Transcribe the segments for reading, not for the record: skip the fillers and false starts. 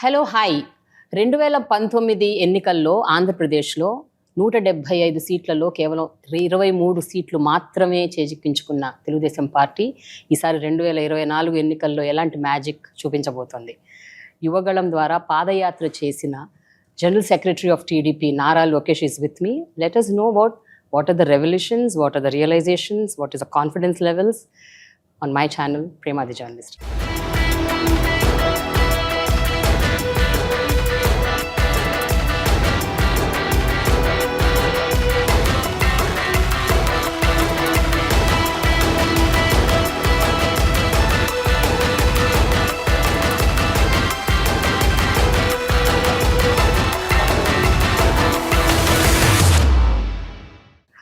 Hello hi 2019 ఎన్నికల్లో ఆంధ్రప్రదేశ్లో 175 సీట్లలో కేవలం 23 సీట్లు మాత్రమే చేజిక్కించుకున్న తెలుగుదేశం పార్టీ ఈసారి 2024 ఎన్నికల్లో ఎలాంటి మ్యాజిక్ చూపించబోతోంది. యువగళం ద్వారా పాదయాత్ర చేసిన general secretary of TDP Nara Lokesh is with me. Let us know about what are the revelations, what are the realizations, what is the confidence levels on my channel, Prema the journalist.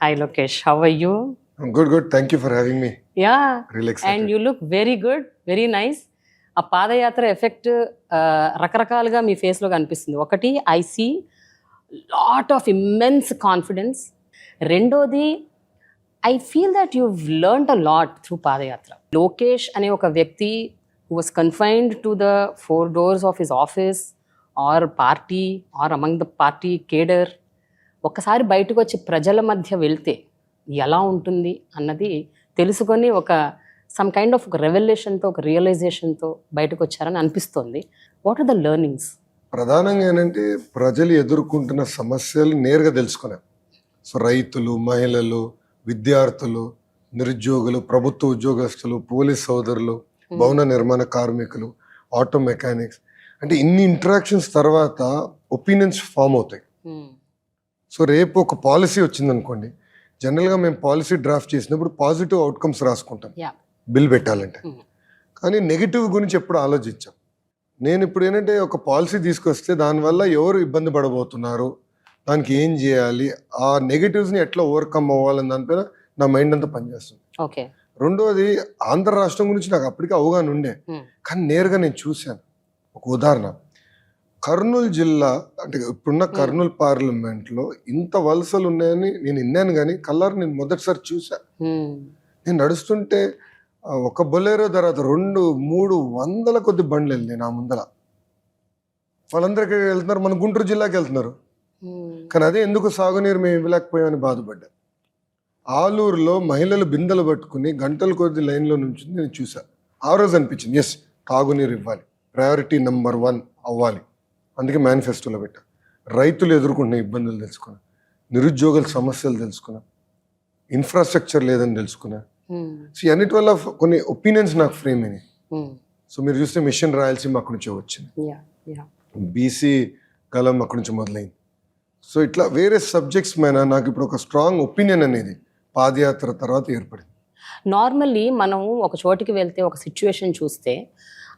Hi Lokesh, how are you? I'm good. Thank you for having me. Yeah. Really excited. And you look very good, very nice. ఆ పాదయాత్ర effect రకరకాలుగా మీ ఫేస్లో కనిపిస్తుంది. ఒకటి, I see lot of immense confidence. రెండోది, I feel that you've learned a lot through padayatra. Lokesh అనే ఒక వ్యక్తి who was confined to the four doors of his office or party or among the party cadre, ఒక్కసారి బయటకు వచ్చి ప్రజల మధ్య వెళ్తే ఎలా ఉంటుంది అన్నది తెలుసుకొని ఒక సమ్ కైండ్ ఆఫ్ ఒక రెవల్యూషన్తో, ఒక రియలైజేషన్తో బయటకు వచ్చారని అనిపిస్తోంది. What are the learnings? ప్రధానంగా ఏంటంటే ప్రజలు ఎదుర్కొంటున్న సమస్యలు నేరుగా తెలుసుకున్నాం. సో రైతులు, మహిళలు, విద్యార్థులు, నిరుద్యోగులు, ప్రభుత్వ ఉద్యోగస్తులు, పోలీస్ సోదరులు, భవన నిర్మాణ కార్మికులు, ఆటో మెకానిక్స్, అంటే ఇన్ని ఇంటరాక్షన్స్ తర్వాత ఒపీనియన్స్ ఫామ్ అవుతాయి. సో రేపు ఒక పాలసీ వచ్చిందనుకోండి, జనరల్గా మేము పాలసీ డ్రాఫ్ట్ చేసినప్పుడు పాజిటివ్ అవుట్కమ్స్ రాసుకుంటాం బిల్ పెట్టాలంటే, కానీ నెగిటివ్ గురించి ఎప్పుడు ఆలోచించాం. నేను ఇప్పుడు ఏంటంటే ఒక పాలసీ తీసుకొస్తే దానివల్ల ఎవరు ఇబ్బంది పడబోతున్నారు, దానికి ఏం చేయాలి, ఆ నెగిటివ్స్ని ఎట్లా ఓవర్కమ్ అవ్వాలని దానిపైన నా మైండ్ అంతా పనిచేస్తుంది. ఓకే. రెండోది, ఆంధ్ర రాష్ట్రం గురించి నాకు అప్పటికే అవగాహన ఉండే, కానీ నేరుగా నేను చూశాను. ఒక ఉదాహరణ, కర్నూలు జిల్లా అంటే ఇప్పుడున్న కర్నూలు పార్లమెంట్లో ఇంత వలసలు ఉన్నాయని నేను విన్నాను, కానీ కల్లారు నేను మొదటిసారి చూసా. నేను నడుస్తుంటే ఒక బొలేరో తర్వాత 200-300 కొద్ది బండ్లు వెళ్ళినాయి నా ముందర. వాళ్ళందరికీ వెళ్తున్నారు, మన గుంటూరు జిల్లాకి వెళ్తున్నారు, కానీ అదే ఎందుకు సాగునీరు మేము ఇవ్వలేకపోయామని బాధపడ్డా. ఆలూరులో మహిళలు బిందెలు పట్టుకుని గంటల కొద్ది లైన్లో నుంచి నేను చూసా. ఆ రోజు అనిపించింది, ఎస్, తాగునీరు ఇవ్వాలి, ప్రయారిటీ నెంబర్ 1 అవ్వాలి. అందుకే మేనిఫెస్టోలో పెట్టా. రైతులు ఎదుర్కొంటున్న ఇబ్బందులు తెలుసుకున్నా, నిరుద్యోగుల సమస్యలు తెలుసుకున్నా, ఇన్ఫ్రాస్ట్రక్చర్ లేదని తెలుసుకున్నా. సో అన్నిటి వల్ల కొన్ని ఒపీనియన్స్ నాకు ఫ్రేమ్ అయినాయి. సో మీరు చూస్తే మిషన్ రాయలసీమ అక్కడి నుంచి వచ్చింది, బీసీ గలం అక్కడి నుంచి మొదలైంది. సో ఇట్లా వేరే సబ్జెక్ట్స్ మీద నాకు ఇప్పుడు ఒక స్ట్రాంగ్ ఒపీనియన్ అనేది పాదయాత్ర తర్వాత ఏర్పడింది. నార్మల్లీ మనం ఒక చోటికి వెళ్తే, ఒక సిచ్యువేషన్ చూస్తే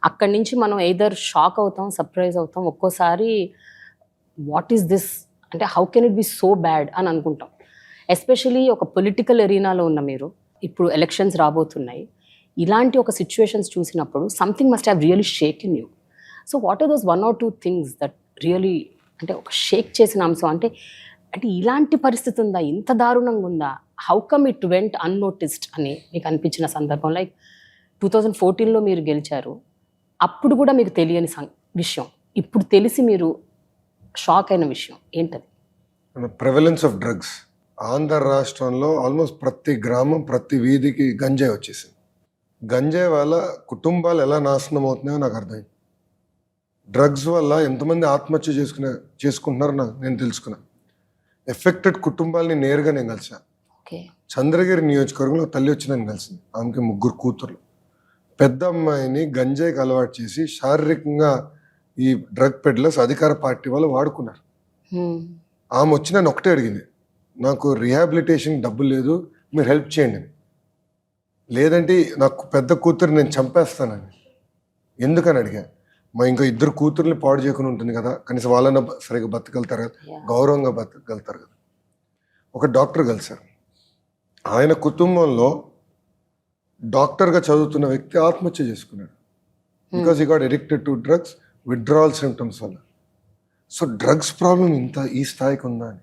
అక్కడి నుంచి మనం ఎయిదర్ షాక్ అవుతాం, సర్ప్రైజ్ అవుతాం, ఒక్కోసారి వాట్ ఈస్ దిస్, అంటే how can it be so bad అని అనుకుంటాం. ఎస్పెషలీ ఒక పొలిటికల్ ఎరీనాలో ఉన్న మీరు, ఇప్పుడు ఎలక్షన్స్ రాబోతున్నాయి, ఇలాంటి ఒక సిచ్యువేషన్స్ చూసినప్పుడు something must have really shake in you. So what are those 1 or 2 things that really, అంటే ఒక షేక్ చేసిన అంశం, అంటే ఇలాంటి పరిస్థితి ఉందా, ఇంత దారుణంగా ఉందా, how come it went unnoticed అని మీకు అనిపించిన సందర్భం? లైక్ 2014లో మీరు గెలిచారు, అప్పుడు కూడా మీకు తెలియని విషయం, ఇప్పుడు తెలిసి మీరు షాక్ అయిన విషయం ఏంటది? ప్రెవలెన్స్ ఆఫ్ డ్రగ్స్. ఆంధ్ర రాష్ట్రంలో ఆల్మోస్ట్ ప్రతి గ్రామం, ప్రతి వీధికి గంజాయి వచ్చేసింది. గంజాయి వల్ల కుటుంబాలు ఎలా నాశనం అవుతున్నాయో నాకు అర్థమైంది. డ్రగ్స్ వల్ల ఎంతమంది ఆత్మహత్య చేసుకుంటున్నారో నేను తెలుసుకున్నా. ఎఫెక్టెడ్ కుటుంబాలని నేరుగా నేను కలిసా. చంద్రగిరి నియోజకవర్గంలో తల్లి వచ్చి నేను కలిసింది. ఆమెకి 3 కూతుర్లు. పెద్ద అమ్మాయిని గంజాయికి అలవాటు చేసి శారీరకంగా ఈ డ్రగ్ పెడ్లర్స్ అధికార పార్టీ వాళ్ళు వాడుకున్నారు. ఆమె వచ్చి నన్ను ఒకటే అడిగింది, నాకు రీహాబిలిటేషన్ డబ్బులు లేదు, మీరు హెల్ప్ చేయండి. లేదంటే నాకు పెద్ద కూతురు నేను చంపేస్తానని. ఎందుకని అడిగా. మా ఇంకా 2 కూతుర్ని పాడు చేయకుండా ఉంటుంది కదా, కనీసం వాళ్ళని సరిగ్గా బతకగలుగుతారు కదా, గౌరవంగా బతకగలుగుతారు కదా. ఒక డాక్టర్ కలిసారు. ఆయన కుటుంబంలో డాక్టర్గా చదువుతున్న వ్యక్తి ఆత్మహత్య చేసుకున్నాడు. Because he got addicted to drugs, withdrawal symptoms వల్ల. సో డ్రగ్స్ ప్రాబ్లం ఈ స్థాయికి ఉందా అని.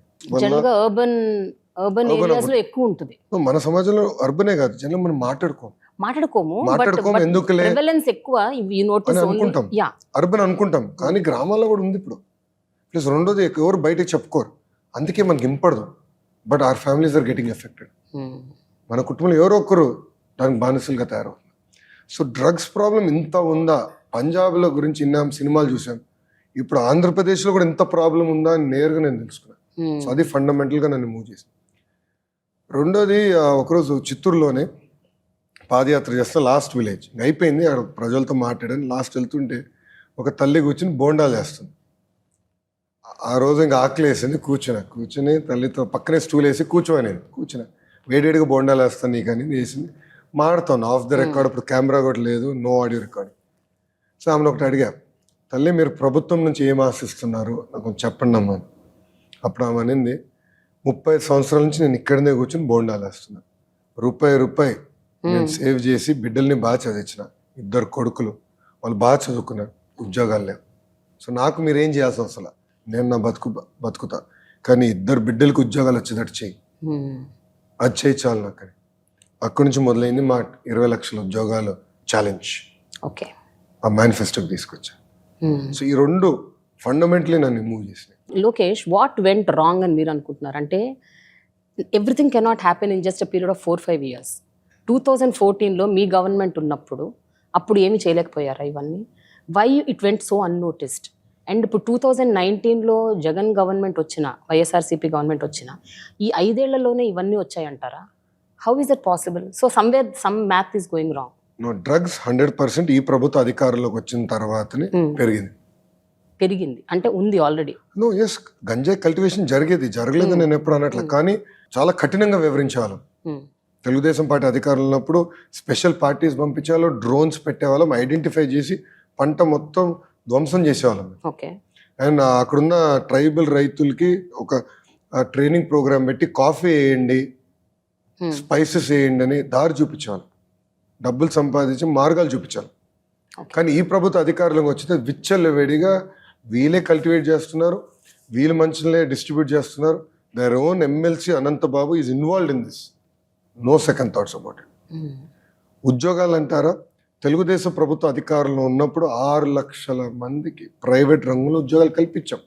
అర్బన్ ఏరియాస్లో ఎక్కువ ఉంటుంది. మన సమాజంలో అర్బనే కాదు, జనరల్ మనం మాట్లాడుకోం. మాట్లాడుకోము ఎందుకులే ప్రివలెన్స్ ఎక్కువ ఈ నోటీస్ అనుకుంటాం, అర్బన్ అనుకుంటాం, కానీ గ్రామాల్లో కూడా ఉంది ఇప్పుడు. ప్లస్ రెండోది ఎవరు బయటకు చెప్పుకోరు, అందుకే మనకి ఇంపడదు. But our families are getting affected. మన కుటుంబంలో ఎవరో ఒక్కరు దానికి బానిసలుగా తయారవుతుంది. సో డ్రగ్స్ ప్రాబ్లం ఇంత ఉందా? పంజాబ్లో గురించి విన్నాం, సినిమాలు చూసాం. ఇప్పుడు ఆంధ్రప్రదేశ్లో కూడా ఇంత ప్రాబ్లం ఉందా అని నేరుగా నేను తెలుసుకున్నాను. సో అది ఫండమెంటల్గా నన్ను మూవ్ చేసింది. రెండోది ఒకరోజు చిత్తూరులోనే పాదయాత్ర చేస్తా, లాస్ట్ విలేజ్ అయిపోయింది, అక్కడ ప్రజలతో మాట్లాడాను. లాస్ట్ వెళ్తుంటే ఒక తల్లి కూర్చుని బోండాలు చేస్తుంది. ఆ రోజు ఇంకా ఆకలి వేసింది, కూర్చుని తల్లితో పక్కనే స్టూల్ వేసి కూర్చున్నా, వేడివేడిగా బోండాలు వేస్తాను నీకు అని వేసింది. మాడుతాను ఆఫ్ ద రికార్డ్, ఇప్పుడు కెమెరా కూడా లేదు, నో ఆడియో రికార్డ్. సో ఆమెను ఒకటి అడిగా, తల్లి మీరు ప్రభుత్వం నుంచి ఏం ఆశిస్తున్నారు నాకు కొంచెం చెప్పండి అమ్మా. అప్పుడు ఆమె అనింది, 30 సంవత్సరాల నుంచి నేను ఇక్కడనే కూర్చొని బోండాలు వేస్తున్నాను, రూపాయి నేను సేవ్ చేసి బిడ్డల్ని బాగా చదివించిన, 2 కొడుకులు, వాళ్ళు బాగా చదువుకున్నారు, ఉద్యోగాలు లేవు. సో నాకు మీరేం చేయాల్సిన అవసరం, నేను నా బతుకుతా, కానీ 2 బిడ్డలకు ఉద్యోగాలు వచ్చేటట్టు చెయ్యి, అది చేయి చాలు నాకు అని. అక్కడి నుంచి మొదలైంది మా 20 లక్షల ఉద్యోగాలు ఛాలెంజ్. ఓకే, ఆ మేనిఫెస్టోకి తీసుకొచ్చా. సో ఈ 2 ఫండమెంటలీ నన్ను మూవ్ చేసినాయి. లోకేష్, వాట్ వెంట్ రాంగ్ అని మీరు అనుకుంటున్నారు? అంటే everything cannot happen in just a period of 4-5 years. 2014లో మీ గవర్నమెంట్ ఉన్నప్పుడు అప్పుడు ఏమి చేయలేకపోయారా ఇవన్నీ? Why it went so unnoticed? And ఇప్పుడు 2019లో జగన్ గవర్నమెంట్ వచ్చిన, వైఎస్ఆర్సీపీ గవర్నమెంట్ వచ్చిన ఈ 5 ఏళ్లలోనే ఇవన్నీ వచ్చాయంటారా? How is that possible? So somewhere some math is going wrong. Drugs 100% ఈ ప్రభుత్వ అధికారంలోకి వచ్చిన తర్వాతనే పెరిగింది అంటే ఉంది ఆల్రెడీ. గంజాయి కల్టివేషన్ జరగలేదు నేను ఎప్పుడు అనట్లే, కానీ చాలా కఠినంగా వివరించేవాళ్ళం. తెలుగుదేశం పార్టీ అధికారంలో ఉన్నప్పుడు స్పెషల్ పార్టీస్ పంపించేవాళ్ళం, డ్రోన్స్ పెట్టేవాళ్ళం, ఐడెంటిఫై చేసి పంట మొత్తం ధ్వంసం చేసేవాళ్ళం. అండ్ అక్కడున్న ట్రైబల్ రైతులకి ఒక ట్రైనింగ్ ప్రోగ్రామ్ పెట్టి కాఫీ వేయండి, స్పైసెస్ వేయండి అని దారి చూపించేవాళ్ళం, డబ్బులు సంపాదించి మార్గాలు చూపించాలి. కానీ ఈ ప్రభుత్వ అధికారంలోకి వచ్చితే విచ్చలవిడిగా వీళ్ళే కల్టివేట్ చేస్తున్నారు, వీళ్ళు మంచిలే డిస్ట్రిబ్యూట్ చేస్తున్నారు. Their own MLC Ananthababu is involved in this, no second thoughts about it. ఉద్యోగాలు అంటారా, తెలుగుదేశం ప్రభుత్వ అధికారంలో ఉన్నప్పుడు 6 లక్షల మందికి ప్రైవేట్ రంగంలో ఉద్యోగాలు కల్పించాం.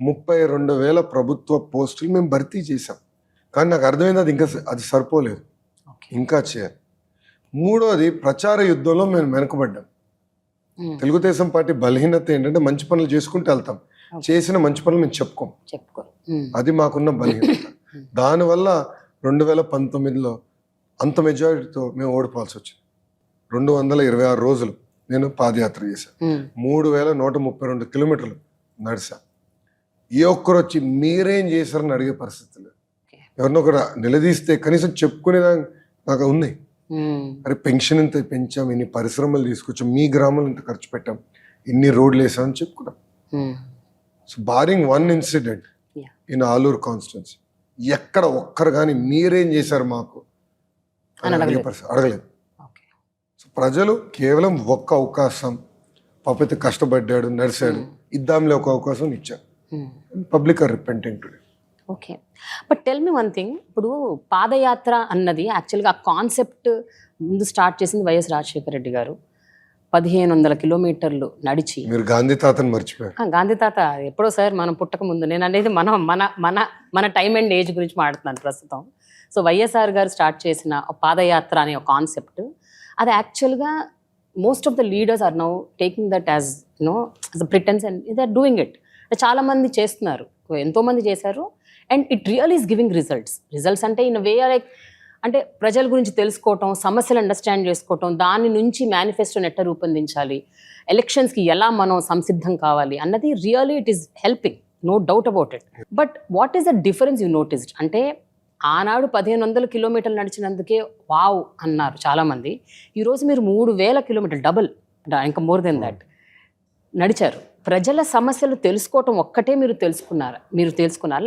32,000 ప్రభుత్వ పోస్టులు మేము భర్తీ చేశాం. కానీ నాకు అర్థమైంది అది సరిపోలేదు, ఇంకా చేయాలి. మూడోది, ప్రచార యుద్ధంలో మేము వెనుకబడ్డాం. తెలుగుదేశం పార్టీ బలహీనత ఏంటంటే మంచి పనులు చేసుకుంటూ వెళ్తాం, చేసిన మంచి పనులు మేము చెప్పుకోం, అది మాకున్న బలహీనత. దానివల్ల 2019లో అంత మెజారిటీతో మేము ఓడిపోవాల్సి వచ్చింది. 226 రోజులు నేను పాదయాత్ర చేశాను, 3,132 కిలోమీటర్లు నడిచా. ఏ ఒక్కరు వచ్చి మీరేం చేశారని అడిగే పరిస్థితి లేదు. ఎవరినో ఒకరు నిలదీస్తే కనీసం చెప్పుకునేదా నాకు ఉంది. అరే పెన్షన్ ఇంత పెంచాం, ఇన్ని పరిశ్రమలు తీసుకొచ్చాం, మీ గ్రామంలో ఇంత ఖర్చు పెట్టాం, ఇన్ని రోడ్లు వేసామని చెప్పుకున్నాం. So barring 1 incident in Aluru constituency, ఎక్కడ ఒక్కరు కానీ మీరేం చేశారు మాకు అడగలేదు. సో ప్రజలు కేవలం ఒక్క అవకాశం, పాపైతే కష్టపడ్డాడు, నడిచాడు, ఇద్దాంలే ఒక అవకాశం ఇచ్చారు. Public are repenting today. Okay, but tell me one thing. ఇప్పుడు పాదయాత్ర అన్నది యాక్చువల్గా ఆ కాన్సెప్ట్ ముందు స్టార్ట్ చేసింది వైఎస్ రాజశేఖర రెడ్డి గారు. 1,500 కిలోమీటర్లు నడిచి. మీరు గాంధీ తాతను మర్చిపోయారు. గాంధీ తాత ఎప్పుడో సార్, మనం పుట్టక ముందు. నేను అనేది మన టైం అండ్ ఏజ్ గురించి మాట్లాడుతున్నాను ప్రస్తుతం. సో వైఎస్ఆర్ గారు స్టార్ట్ చేసిన పాదయాత్ర అనే ఒక కాన్సెప్ట్, అది యాక్చువల్గా most of the leaders are now taking that as as a pretence and they are doing it. చాలామంది చేస్తున్నారు, ఎంతోమంది చేశారు. And it real is giving results అంటే ఇన్ వే లైక్, అంటే ప్రజల గురించి తెలుసుకోవటం, సమస్యలు అండర్స్టాండ్ చేసుకోవటం, దాని నుంచి మేనిఫెస్టోని ఎట్లా రూపొందించాలి, ఎలక్షన్స్కి ఎలా మనం సంసిద్ధం కావాలి అన్నది really it is helping, no doubt about it. But what is the difference you noticed? అంటే ఆనాడు 1,500 కిలోమీటర్లు నడిచినందుకే వావ్ అన్నారు చాలామంది. ఈరోజు మీరు 3,000 కిలోమీటర్లు, డబుల్, ఇంకా మోర్ దెన్ దాట్ నడిచారు. ప్రజల సమస్యలు తెలుసుకోవటం ఒక్కటే మీరు తెలుసుకున్నారు,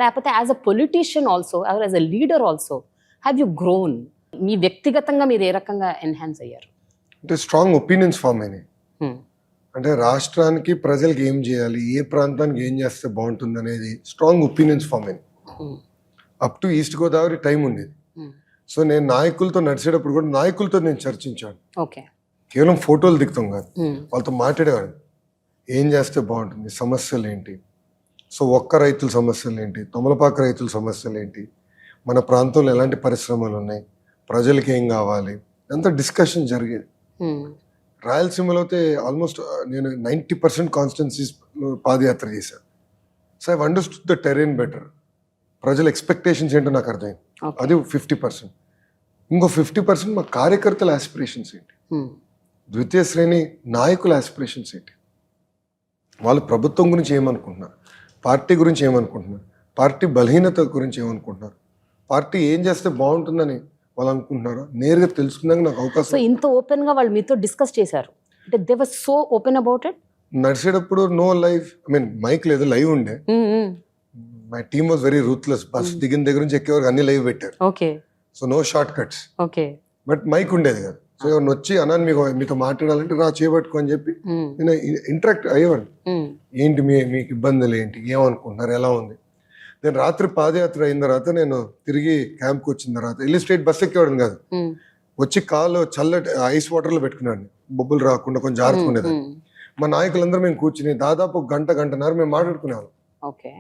లేకపోతే as a politician also, as a leader also have you grown? మీ వ్యక్తిగతంగా మీరు ఏ రకంగా ఎన్హాన్స్ అయ్యారు? అంటే స్ట్రాంగ్ ఒపీనియన్స్ ఫామ్ అయినాయి. అంటే రాష్ట్రానికి ప్రజలకు ఏం చేయాలి, ఏ ప్రాంతానికి ఏం చేస్తే బాగుంటుంది అనేది స్ట్రాంగ్ ఒపీనియన్స్ ఫామ్ అయినాయి. Up to east Godavari time ఉండేది. సో నేను నాయకులతో నడిచేటప్పుడు కూడా నాయకులతో నేను చర్చించాను. ఓకే. కేవలం ఫోటోలు దిగుతాం కాదు, వాళ్ళతో మాట్లాడేవాడిని. ఏం చేస్తే బాగుంటుంది, సమస్యలు ఏంటి, సో ఒక్క రైతుల సమస్యలు ఏంటి, తమలపాకు రైతుల సమస్యలు ఏంటి, మన ప్రాంతంలో ఎలాంటి పరిశ్రమలు ఉన్నాయి, ప్రజలకి ఏం కావాలి, అంత డిస్కషన్ జరిగేది. రాయలసీమలో అయితే ఆల్మోస్ట్ నేను 90% కాన్స్టిట్యున్సీస్లో పాదయాత్ర చేశాను. So I understood the Tarain better. ప్రజల ఎక్స్పెక్టేషన్స్ ఏంటో నాకు అర్థమైంది. అది 50%. ఇంకో 50% మా కార్యకర్తల ఆస్పిరేషన్స్ ఏంటి, ద్వితీయ శ్రేణి నాయకుల ఆస్పిరేషన్స్ ఏంటి, వాళ్ళు ప్రభుత్వం గురించి ఏమనుకుంటున్నారు, పార్టీ గురించి ఏమనుకుంటున్నారు, పార్టీ బలహీనత గురించి ఏమనుకుంటున్నారు, పార్టీ ఏం చేస్తే బాగుంటుందని వాళ్ళు అనుకుంటున్నారో నేరుగా తెలుసుకున్నాక నాకు అవకాశం. సో ఇంత ఓపెన్ గా వాళ్ళు మీతో డిస్కస్ చేశారు అంటే they were so open about it. నడిచేటప్పుడు no live, I mean mic లేదు, లైవ్ ఉండే. My team was very ruthless. Bus దిగిన దగ్గర నుంచి ఎక్కే వరకు అన్ని లైవ్ పెట్టారు. Okay. So no short cuts. Okay. But mic ఉండేది కదా. సో ఎవరిని వచ్చి అన్నాను మీతో మాట్లాడాలంటే రా చేయబట్టుకో అని చెప్పి నేను ఇంటరాక్ట్ అయ్యేవాడిని. ఏంటి మీకు ఇబ్బందులు ఏంటి, ఏమనుకుంటున్నారు, ఎలా ఉంది. నేను రాత్రి పాదయాత్ర అయిన తర్వాత నేను తిరిగి క్యాంప్కి వచ్చిన తర్వాత వెళ్ళి స్ట్రేట్ బస్ ఎక్కేవాడిని కాదు, వచ్చి కాలు చల్లటి ఐస్ వాటర్లో పెట్టుకున్నాను, బొబ్బులు రాకుండా కొంచెం జాగ్రత్తగా ఉండేది. మా నాయకులందరూ మేము కూర్చుని దాదాపు గంటన్నర మేము మాట్లాడుకునేవాళ్ళం. Okay.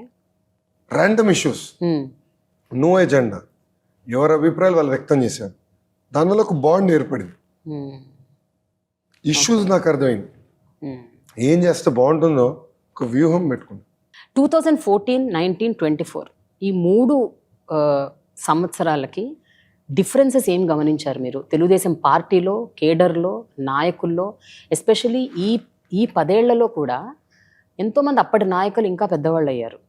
Random issues, no agenda, ఎవరి అభిప్రాయాలు వాళ్ళు వ్యక్తం చేశారు. దానివల్ల ఒక బాండ్ ఏర్పడింది. ఇష్యూస్ నాకు అర్థమైంది, ఏం చేస్తే బాగుంటుందో ఒక వ్యూహం పెట్టుకున్నాను. 2014, 19, 24 ఈ 3 సంవత్సరాలకి డిఫరెన్సెస్ ఏం గమనించారు మీరు తెలుగుదేశం పార్టీలో, కేడర్లో, నాయకుల్లో? ఎస్పెషలీ ఈ 10 ఏళ్లలో కూడా ఎంతోమంది అప్పటి నాయకులు ఇంకా పెద్దవాళ్ళు అయ్యారు,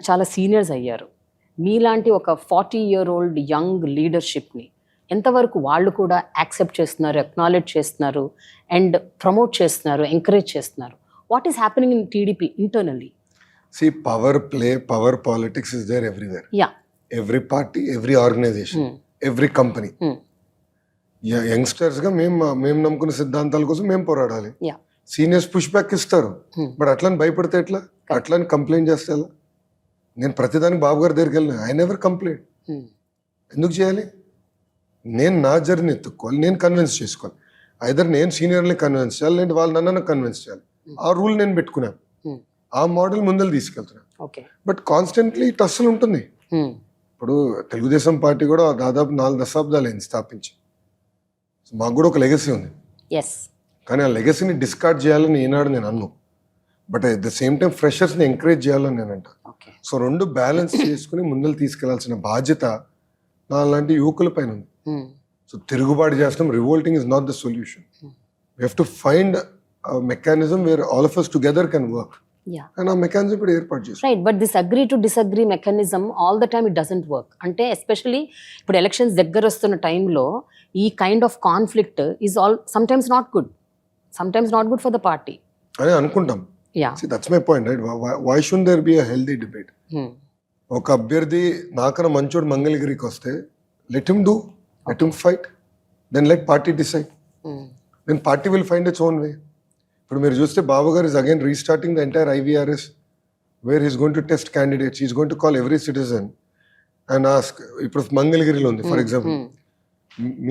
చాలా సీనియర్స్ అయ్యారు. మీలాంటి ఒక 40-year-old యంగ్ లీడర్షిప్ని ఎంతవరకు వాళ్ళు కూడా యాక్సెప్ట్ చేస్తున్నారు, అక్నాలెడ్జ్ చేస్తున్నారు అండ్ ప్రమోట్ చేస్తున్నారు, ఎంకరేజ్ చేస్తున్నారు? What is happening in TDP internally? See, power play, power politics is there everywhere. Yeah. Every party, every organization, every company. Youngsters గా మేము నమ్ముకున్న సిద్ధాంతాల కోసం మేము పోరాడాలి. సీనియర్స్ పుష్ బ్యాక్ ఇస్తారు, బట్ అట్లని భయపడితే ఎట్లా, అట్లని కంప్లైంట్ చేస్తే ఎలా? నేను ప్రతిదానికి బాబు గారి దగ్గరికి వెళ్ళిన, ఐ నెవర్ కంప్లైంట్. ఎందుకు చేయాలి? నేను నా జర్నీ ఎత్తుక్కోవాలి, నేను కన్విన్స్ చేసుకోవాలి. ఐదర్ నేను సీనియర్ని కన్విన్స్ చేయాలి, లేదంటే వాళ్ళు నన్ను కన్విన్స్ చేయాలి. ఆ రూల్ నేను పెట్టుకున్నాను, ఆ మోడల్ ముందర తీసుకెళ్తున్నాను. బట్ కాన్స్టెంట్లీ టస్సులు ఉంటుంది. ఇప్పుడు తెలుగుదేశం పార్టీ కూడా దాదాపు 4 దశాబ్దాలు అయింది స్థాపించి. మాకు కూడా ఒక లెగసీ ఉంది, కానీ ఆ లెగసీని డిస్కార్డ్ చేయాలని ఈనాడు నేను అన్ను. But at the same time ఫ్రెషర్స్ని ఎంకరేజ్ చేయాలని నేను అంట. సో 2 బ్యాలెన్స్ చేసుకుని ముందర తీసుకెళ్లాల్సిన బాధ్యత నా లాంటి యువకుల పైన ఉంది. సో తిరుగుబాటు చేస్తాం, revolting is not the solution. We have to find mechanism where all of us together can work. And a mechanism ఇప్పుడు ఏర్పాటు చేస్తాం. Right, but this agree to disagree mechanism all the time it doesn't work. అంటే especially ఇప్పుడు elections దగ్గర వస్తున్న టైంలో ఈ kind of conflict is sometimes not good for the party అని అనుకుంటాం. See, that's my point, right? Why shouldn't there be a healthy debate? ఒక అభ్యర్థి నాకన్నా మంచోడు మంగళగిరికి వస్తే let him do, let him fight, then let party decide. Then party will find its own way. ఇప్పుడు మీరు చూస్తే బాబు గారు is again restarting the entire IVRS where he's going to test candidates, he's going to call every citizen and ask. ఇప్పుడు మంగళగిరిలో ఉంది for example,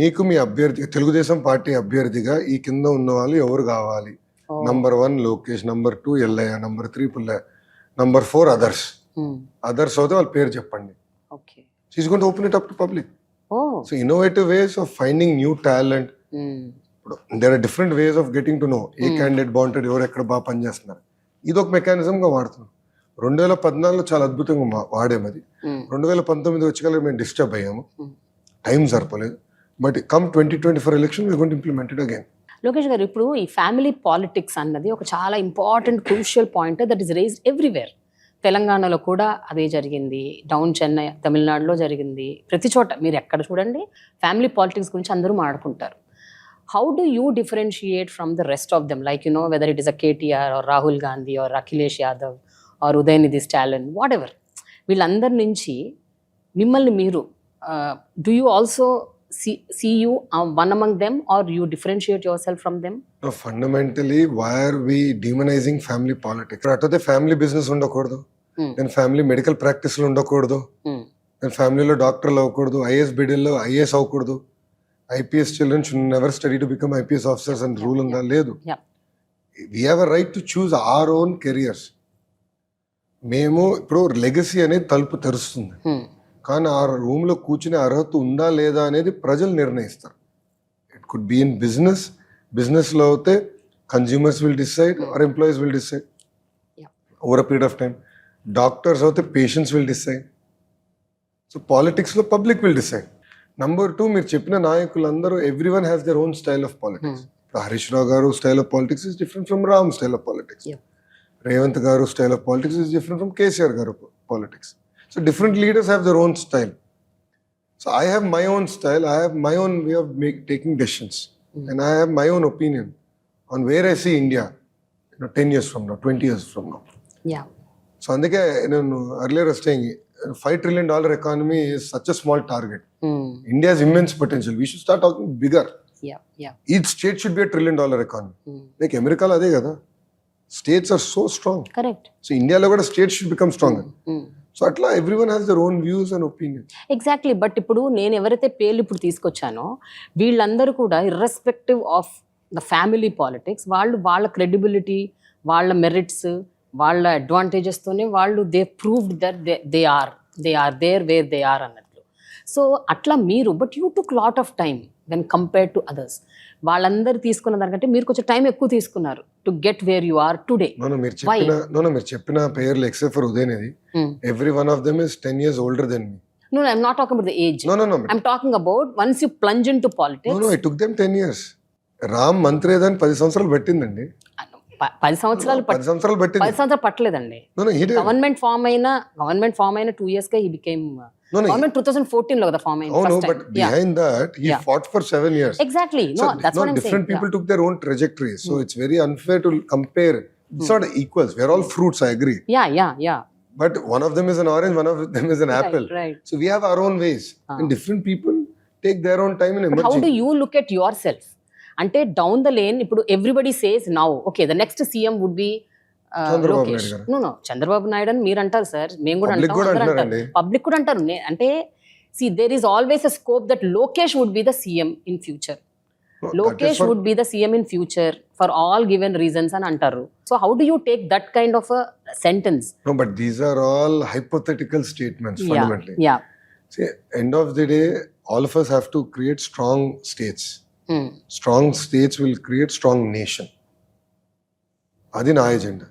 మీకు మీ అభ్యర్థి Telugu Desam party అభ్యర్థిగా ఈ కింద ఉన్న వాళ్ళు ఎవరు కావాలి? Number 1 Lokesh, number 2 Yellaiah, number 3 Pullaiah, number 4 others అవుతే వాళ్ళ పేరు చెప్పండి. He's going to open it up to public. So innovative ways of finding new talent. ఇప్పుడు there are different ways of getting to know a candidate బాగుంటాడు, ఎవరు ఎక్కడ బాగా పనిచేస్తున్నారు. ఇది ఒక మెకానిజంగా వాడుతున్నాం. 2014లో చాలా అద్భుతంగా వాడాము. అది 2019 వచ్చి మేము డిస్టర్బ్ అయ్యాము, టైం సరిపోలేదు. But come 2024 election we going to implement it again. Lokesh గారు, ఇప్పుడు ఈ ఫ్యామిలీ పాలిటిక్స్ అన్నది ఒక చాలా important crucial point that is raised everywhere. తెలంగాణలో కూడా అదే జరిగింది, డౌన్ చెన్నై, తమిళనాడులో జరిగింది, ప్రతి చోట మీరు ఎక్కడ చూడండి ఫ్యామిలీ పాలిటిక్స్ గురించి అందరూ మాట్లాడుకుంటారు. How do you differentiate from the rest of them? Like, whether it is a KTR or Rahul Gandhi or Akhilesh Yadav or Udayanidhi Stalin, whatever. వీళ్ళందరి నుంచి మిమ్మల్ని మీరు, do you also see you one among them or you differentiate yourself from them? No, fundamentally, why are we demonizing family politics? అటదే family business ఉండకూడదు, నేను family medical ప్రాక్టీస్లో ఉండకూడదు, ఫ్యామిలీలో డాక్టర్లు అవ్వకూడదు, ఐఏఎస్ బిడ్డల్లో ఐఏఎస్ అవ్వకూడదు, IPS children should never study to become IPS officers అని రూల్ ఉందా? లేదు. We have a right to choose our own careers. మేము ఇప్పుడు లెగసీ అనేది తలుపు తెరుస్తుంది, కానీ ఆ రూమ్లో కూర్చునే అర్హత ఉందా లేదా అనేది ప్రజలు నిర్ణయిస్తారు. ఇట్ కుడ్ బి ఇన్ బిజినెస్లో అయితే consumers will decide or employees will decide over a period of time. Doctors అయితే పేషెంట్స్ విల్ డిసైడ్. సో పాలిటిక్స్లో పబ్లిక్ విల్ డిసైడ్. నంబర్ 2, మీరు చెప్పిన నాయకులందరూ everyone has their own style of politics. Harish Rao garu style of politics is different from Ram style of politics. Revanth garu style of politics is different from KCR garu politics. So different leaders have their own style. So I have my own style. I have my own way of taking decisions, and I have my own opinion on where I see India, 10 years from now, 20 years from now. Yeah. So andike nenu earlier was saying $5 trillion economy is such a small target. India has immense potential. We should start talking bigger. Yeah. Each state should be a $1 trillion economy. Like America lo ade kada. States are so strong. Correct. So India lo kuda states should become stronger. So అట్లా everyone has their own views and opinion. Exactly. But ఇప్పుడు నేను ఎవరైతే పేర్లు ఇప్పుడు తీసుకొచ్చానో వీళ్ళందరూ కూడా irrespective of the family politics, వాళ్ళు వాళ్ళ క్రెడిబిలిటీ, వాళ్ళ మెరిట్స్, వాళ్ళ అడ్వాంటేజెస్తోనే వాళ్ళు they proved that they are there where they are అన్నట్లు. సో అట్లా మీరు but you took lot of time when compare to others. వాళ్ళందరూ తీసుకున్న దానికంటే మీరు కొంచెం టైం ఎక్కువ తీసుకున్నారు to get where you are today. మీరు చెప్పిన పేర్లు except for Udhayanidhi, every one of them is 10 years older than me. No, I'm not talking about the age. No. I'm talking about once you plunge into politics. No, it took them 10 years. Ram మంత్రి ఏదని 10 సంవత్సరాలు పెట్టిందండి. 10 సంవత్సరాలు 10 సంవత్సరాలు పెట్టింది. 10 సంవత్సరాలు పట్టలేదండి. Government form అయిన 2 years గా he became గవర్నమెంట్ 2014 లో కదా ఫామ్ అయింది. No, but behind that he fought for 7 years. Exactly. No, that's what I'm saying. Different people took their own trajectories, so it's very unfair to compare. It's not equals. We are all fruits, I agree. Yeah. But one of them is an orange, one of them is an apple. Right. So we have our own ways, and different people take their own time in emerging. But how do you look at yourself? Ante down the lane, ఇప్పుడు everybody says now, okay, the next CM would be Lokesh. No, Chandrababu Naidu అని మీరు అంటారు sir, మేము కూడా అంటాం, public కూడా అంటారు. అంటే see, there is always a scope that Lokesh would be the CM in future. Lokesh would be the CM in future for all given reasons అని అంటారు. So how do you take that kind of a sentence? No, but these are all hypothetical statements fundamentally. Yeah. See, end of the day, all of us have to create strong states. Strong states will create strong nation. అది నా agenda.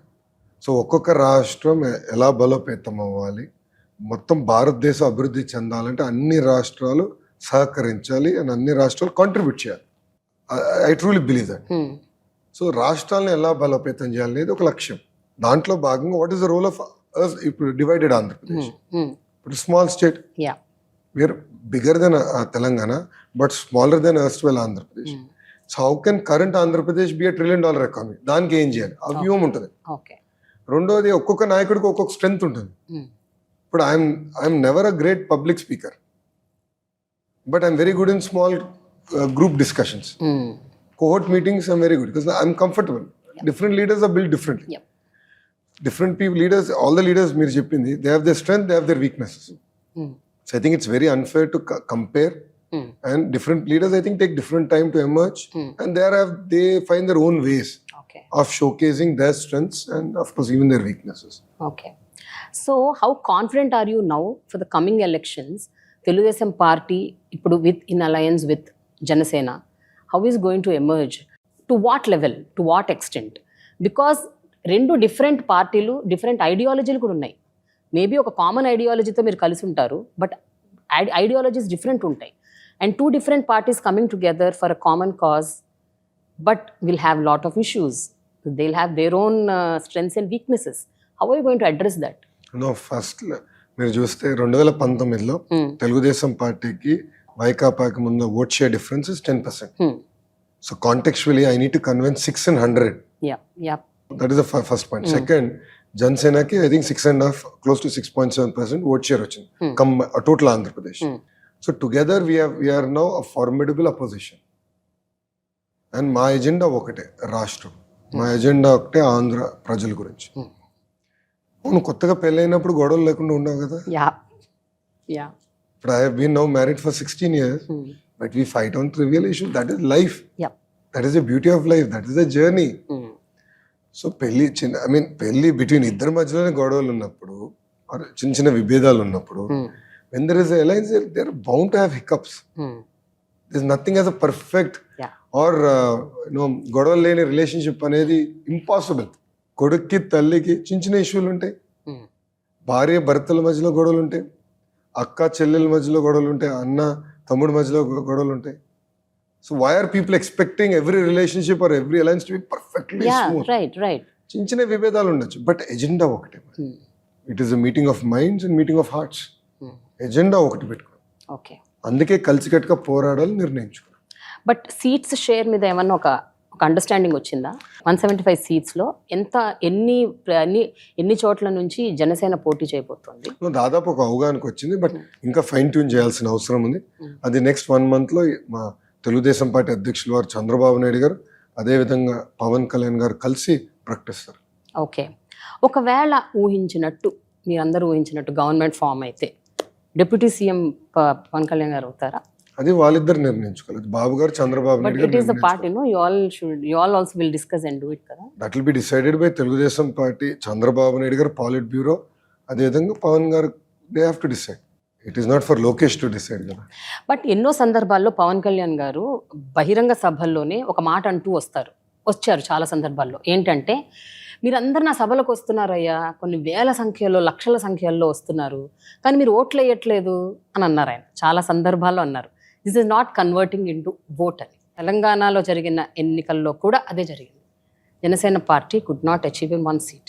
So ఒక్కొక్క రాష్ట్రం ఎలా బలోపేతం అవ్వాలి, మొత్తం భారతదేశం అభివృద్ధి చెందాలంటే అన్ని రాష్ట్రాలు సహకరించాలి అండ్ అన్ని రాష్ట్రాలు కాంట్రిబ్యూట్ చేయాలి. I truly believe that. So రాష్ట్రాలను ఎలా బలోపేతం చేయాలనేది ఒక లక్ష్యం. దాంట్లో భాగంగా what is the role of ఇప్పుడు డివైడెడ్ ఆంధ్రప్రదేశ్. ఇప్పుడు small state, we're bigger than Telangana but smaller than erstwhile Andhra Pradesh. So how can current Andhra Pradesh be $1 trillion economy? దానికి ఏం చేయాలి? ఆ వ్యూహం ఉంటుంది. రెండోది, ఒక్కొక్క నాయకుడికి ఒక్కొక్క స్ట్రెంగ్త్ ఉంటుంది. ఇప్పుడు I'm never a great public speaker, but I'm very good in small group discussions. Cohort meetings I'm very good because I'm comfortable. Different leaders are built differently. Different people, leaders, all the leaders meer cheppindi, they have their strength, they have their weaknesses. So I think it's very unfair to compare. And different leaders, I think, take different time to emerge, and they find their own ways of showcasing their strengths and of course even their weaknesses. Okay. So how confident are you now for the coming elections? Telugudesam party ippudu in alliance with Janasena, how is going to emerge? To what level? To what extent? Because రెండు different పార్టీలు, different ఐడియాలజీలు కూడా ఉన్నాయి. Maybe ఒక common ఐడియాలజీతో మీరు కలిసి ఉంటారు, but ideologies different ఉంటాయి. And 2 different parties coming together for a common cause, but will have lot of issues. They'll have their own strengths and weaknesses. How are you going to address that? No, first మీరు చూస్తే 2019లో తెలుగుదేశం పార్టీకి వైకాపాకి ముందు vote share difference is 10%. So contextually I need to convince 6 and 100. Yeah. That is the first point. Second, Jansenaki I think 6.5 close to 6.7% vote share వచ్చింది total Andhra Pradesh. So together we are now a formidable opposition. And మా agenda ఒకటే, రాష్ట్రం. మా agenda ఒకటే, ఆంధ్ర ప్రజల గురించి. నువ్వు కొత్తగా పెళ్ళైనప్పుడు గొడవలు లేకుండా ఉన్నావు కదా. Yeah. ఇప్పుడు I have been now married for 16 years, but we fight on trivial issues. That is life, that is the beauty of life, that is the journey. So పెళ్లి పెళ్లి బిట్వీన్ ఇద్దరి మధ్యలోనే గొడవలు ఉన్నప్పుడు, చిన్న చిన్న విభేదాలు ఉన్నప్పుడు, when there is a alliance, they are bound to have hiccups. There's nothing as a perfect or గొడవలు లేని రిలేషన్షిప్ అనేది ఇంపాసిబుల్. కొడుక్కి తల్లికి చిన్న చిన్న ఇష్యూలు ఉంటాయి, భార్య భర్తల మధ్యలో గొడవలు ఉంటాయి, అక్క చెల్లెల మధ్యలో గొడవలు ఉంటాయి, అన్న తమ్ముడి మధ్యలో గొడవలు ఉంటాయి. So why are people expecting every relationship or every alliance to be perfectly smooth? చిన్న చిన్న విభేదాలు ఉండొచ్చు, బట్ ఎజెండా ఒకటే. It is a meeting of minds and meeting of hearts. Agenda ఒకటి పెట్టుకో. ఓకే, అందుకే కలిసికట్టుగా పోరాడాలి నిర్ణయించుకున్నాం. బట్ సీట్స్ షేర్ మీద ఏమన్నా ఒక అండర్స్టాండింగ్ వచ్చిందా? 175 సీట్స్లో ఎన్ని చోట్ల నుంచి జనసేన పోటీ చేయబోతోంది? దాదాపు ఒక అవగాహనకు వచ్చింది, బట్ ఇంకా ఫైన్ ట్యూన్ చేయాల్సిన అవసరం ఉంది. అది నెక్స్ట్ 1 month లో మా తెలుగుదేశం పార్టీ అధ్యక్షులు వారు చంద్రబాబు నాయుడు గారు, అదేవిధంగా పవన్ కళ్యాణ్ గారు కలిసి ప్రకటిస్తారు. ఓకే, ఒకవేళ మీరందరూ ఊహించినట్టు గవర్నమెంట్ ఫామ్ అయితే డిప్యూటీ సీఎం పవన్ కళ్యాణ్ గారు అవుతారా? అది వాళ్ళిద్దరు నిర్ణయించుకోలేదు, బాబు గారు చంద్రబాబు నాయుడు గారు. It is the party, you all also will discuss and do it కదా. That will be decided by Telugu Desam party, Chandrababu Naidu గారు పాలిట్ బ్యూరో, అదేవిధంగా పవన్ గారు. They have to decide. It is not for Lokesh to decide కదా. బట్ ఎన్నో సందర్భాల్లో పవన్ కళ్యాణ్ గారు బహిరంగ సభల్లోనే ఒక మాట అంటూ వచ్చారు చాలా సందర్భాల్లో. ఏంటంటే, మీరందరు నా సభలకు వస్తున్నారయ్యా, కొన్ని వేల సంఖ్యలో లక్షల సంఖ్యల్లో వస్తున్నారు, కానీ మీరు ఓట్లు వేయట్లేదు అని అన్నారు ఆయన. చాలా సందర్భాల్లో అన్నారు, this is not converting into vote అని. తెలంగాణలో జరిగిన ఎన్నికల్లో కూడా అదే జరిగింది. Janasena party could not achieve in 1 seat.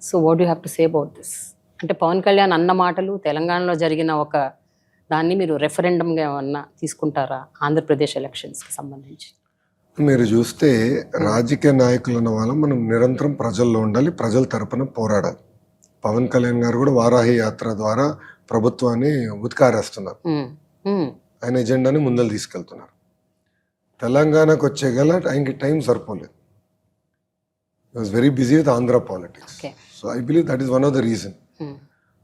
So what you have to say about this? అంటే పవన్ కళ్యాణ్ అన్న మాటలు, తెలంగాణలో జరిగిన ఒక దాన్ని మీరు రెఫరెండంగా ఏమన్నా తీసుకుంటారా ఆంధ్రప్రదేశ్ ఎలక్షన్స్కి సంబంధించి? మీరు చూస్తే రాజకీయ నాయకులు అన్న వాళ్ళం మనం నిరంతరం ప్రజల్లో ఉండాలి, ప్రజల తరపున పోరాడాలి. పవన్ కళ్యాణ్ గారు కూడా వారాహి యాత్ర ద్వారా ప్రభుత్వాన్ని ఉతికారేస్తున్నారు, ఆయన ఎజెండాని ముందలు తీసుకెళ్తున్నారు. తెలంగాణకు వచ్చేగల ఆయనకి టైం సరిపోలేదు. he was very busy with Andhra politics. So I believe that is one of the reason.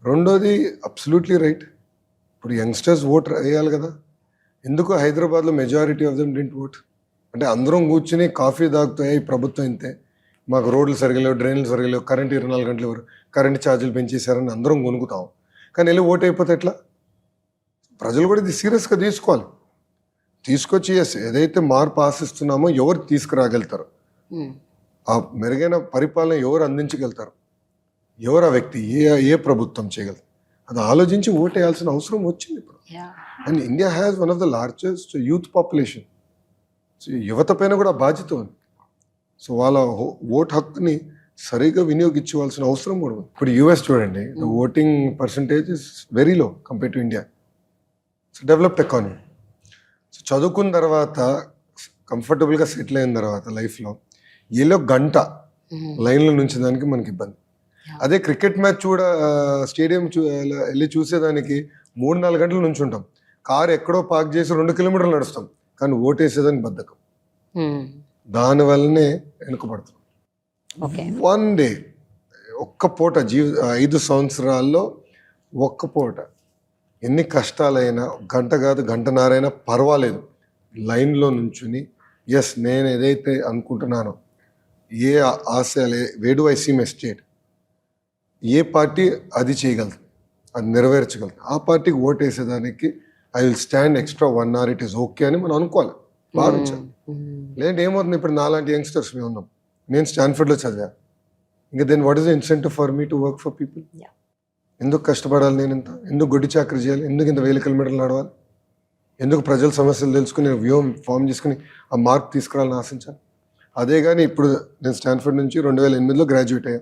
రెండోది అబ్సల్యూట్లీ రైట్, ఇప్పుడు యంగ్స్టర్స్ ఓట్ వేయాలి కదా. ఎందుకు హైదరాబాద్లో majority of them didn't vote? అంటే అందరం కూర్చుని కాఫీ తాగుతాయి, ప్రభుత్వం ఇంతే, మాకు రోడ్లు సరిగలేవు, డ్రైన్లు సరిగలేవు, కరెంట్ 24 గంటలు ఎవరు, కరెంట్ ఛార్జీలు పెంచేశారని అందరం కొనుక్కుతాం. కానీ వెళ్ళి ఓటు అయిపోతే ఎట్లా? ప్రజలు కూడా ఇది సీరియస్గా తీసుకోవాలి. తీసుకొచ్చి ఏదైతే మార్పు ఆశిస్తున్నామో ఎవరు తీసుకురాగలుగుతారు, ఆ మెరుగైన పరిపాలన ఎవరు అందించగలుగుతారు, ఎవరు ఆ వ్యక్తి, ఏ ప్రభుత్వం చేయగలరు, అది ఆలోచించి ఓటు వేయాల్సిన అవసరం వచ్చింది ఇప్పుడు. And India has one of the largest youth population. So యువత పైన కూడా బాధ్యత ఉంది. సో వాళ్ళ ఓటు హక్కుని సరిగా వినియోగించవలసిన అవసరం కూడా ఉంది. ఇప్పుడు యూఎస్ చూడండి, the voting percentage is very low compare to India. So developed economy. So చదువుకున్న తర్వాత కంఫర్టబుల్గా సెటిల్ అయిన తర్వాత లైఫ్లో ఏలో గంట లైన్లో నుంచి దానికి మనకి ఇబ్బంది. అదే క్రికెట్ మ్యాచ్ స్టేడియం వెళ్ళి చూసేదానికి 3-4 గంటల నుంచి ఉంటాం. కారు ఎక్కడో పార్క్ చేసి 2 కిలోమీటర్లు నడుస్తాం, కానీ ఓటేసేదానికి బద్ధకం. దానివల్లనే వెనుకబడుతున్నాం. 1 డే, ఒక్క పూట 5 సంవత్సరాల్లో ఒక్క పూట ఎన్ని కష్టాలైనా, గంట కాదు గంటన్నరైనా పర్వాలేదు, లైన్లో నుంచుని ఎస్ నేను ఏదైతే అనుకుంటున్నానో, ఏ ఆశయాలు, వేడు ఐ సీ మై స్టేట్, ఏ పార్టీ అది చేయగలదు, అది నెరవేర్చగలదు, ఆ పార్టీకి ఓటు వేసేదానికి I will stand extra 1 hour, it is okay అని మనం అనుకోవాలి, భావించాలి. లేదంటే ఏమవుతుంది, ఇప్పుడు నాలాంటి యంగ్స్టర్స్ మేము ఉన్నాం, నేను స్టాన్ఫర్డ్లో చదివా, ఇంకా then what is the incentive for me to work for people? ఎందుకు కష్టపడాలి నేను ఇంత? ఎందుకు గొడ్డి చాకరీ చేయాలి? ఎందుకు ఇంత 1000 కిలోమీటర్లు నడవాలి? ఎందుకు ప్రజల సమస్యలు తెలుసుకుని వ్యూహం ఫామ్ చేసుకుని ఆ మార్క్ తీసుకురావాలని ఆశించాలి? అదే కానీ ఇప్పుడు నేను స్టాన్ఫర్డ్ నుంచి 2008లో గ్రాడ్యుయేట్ అయ్యా.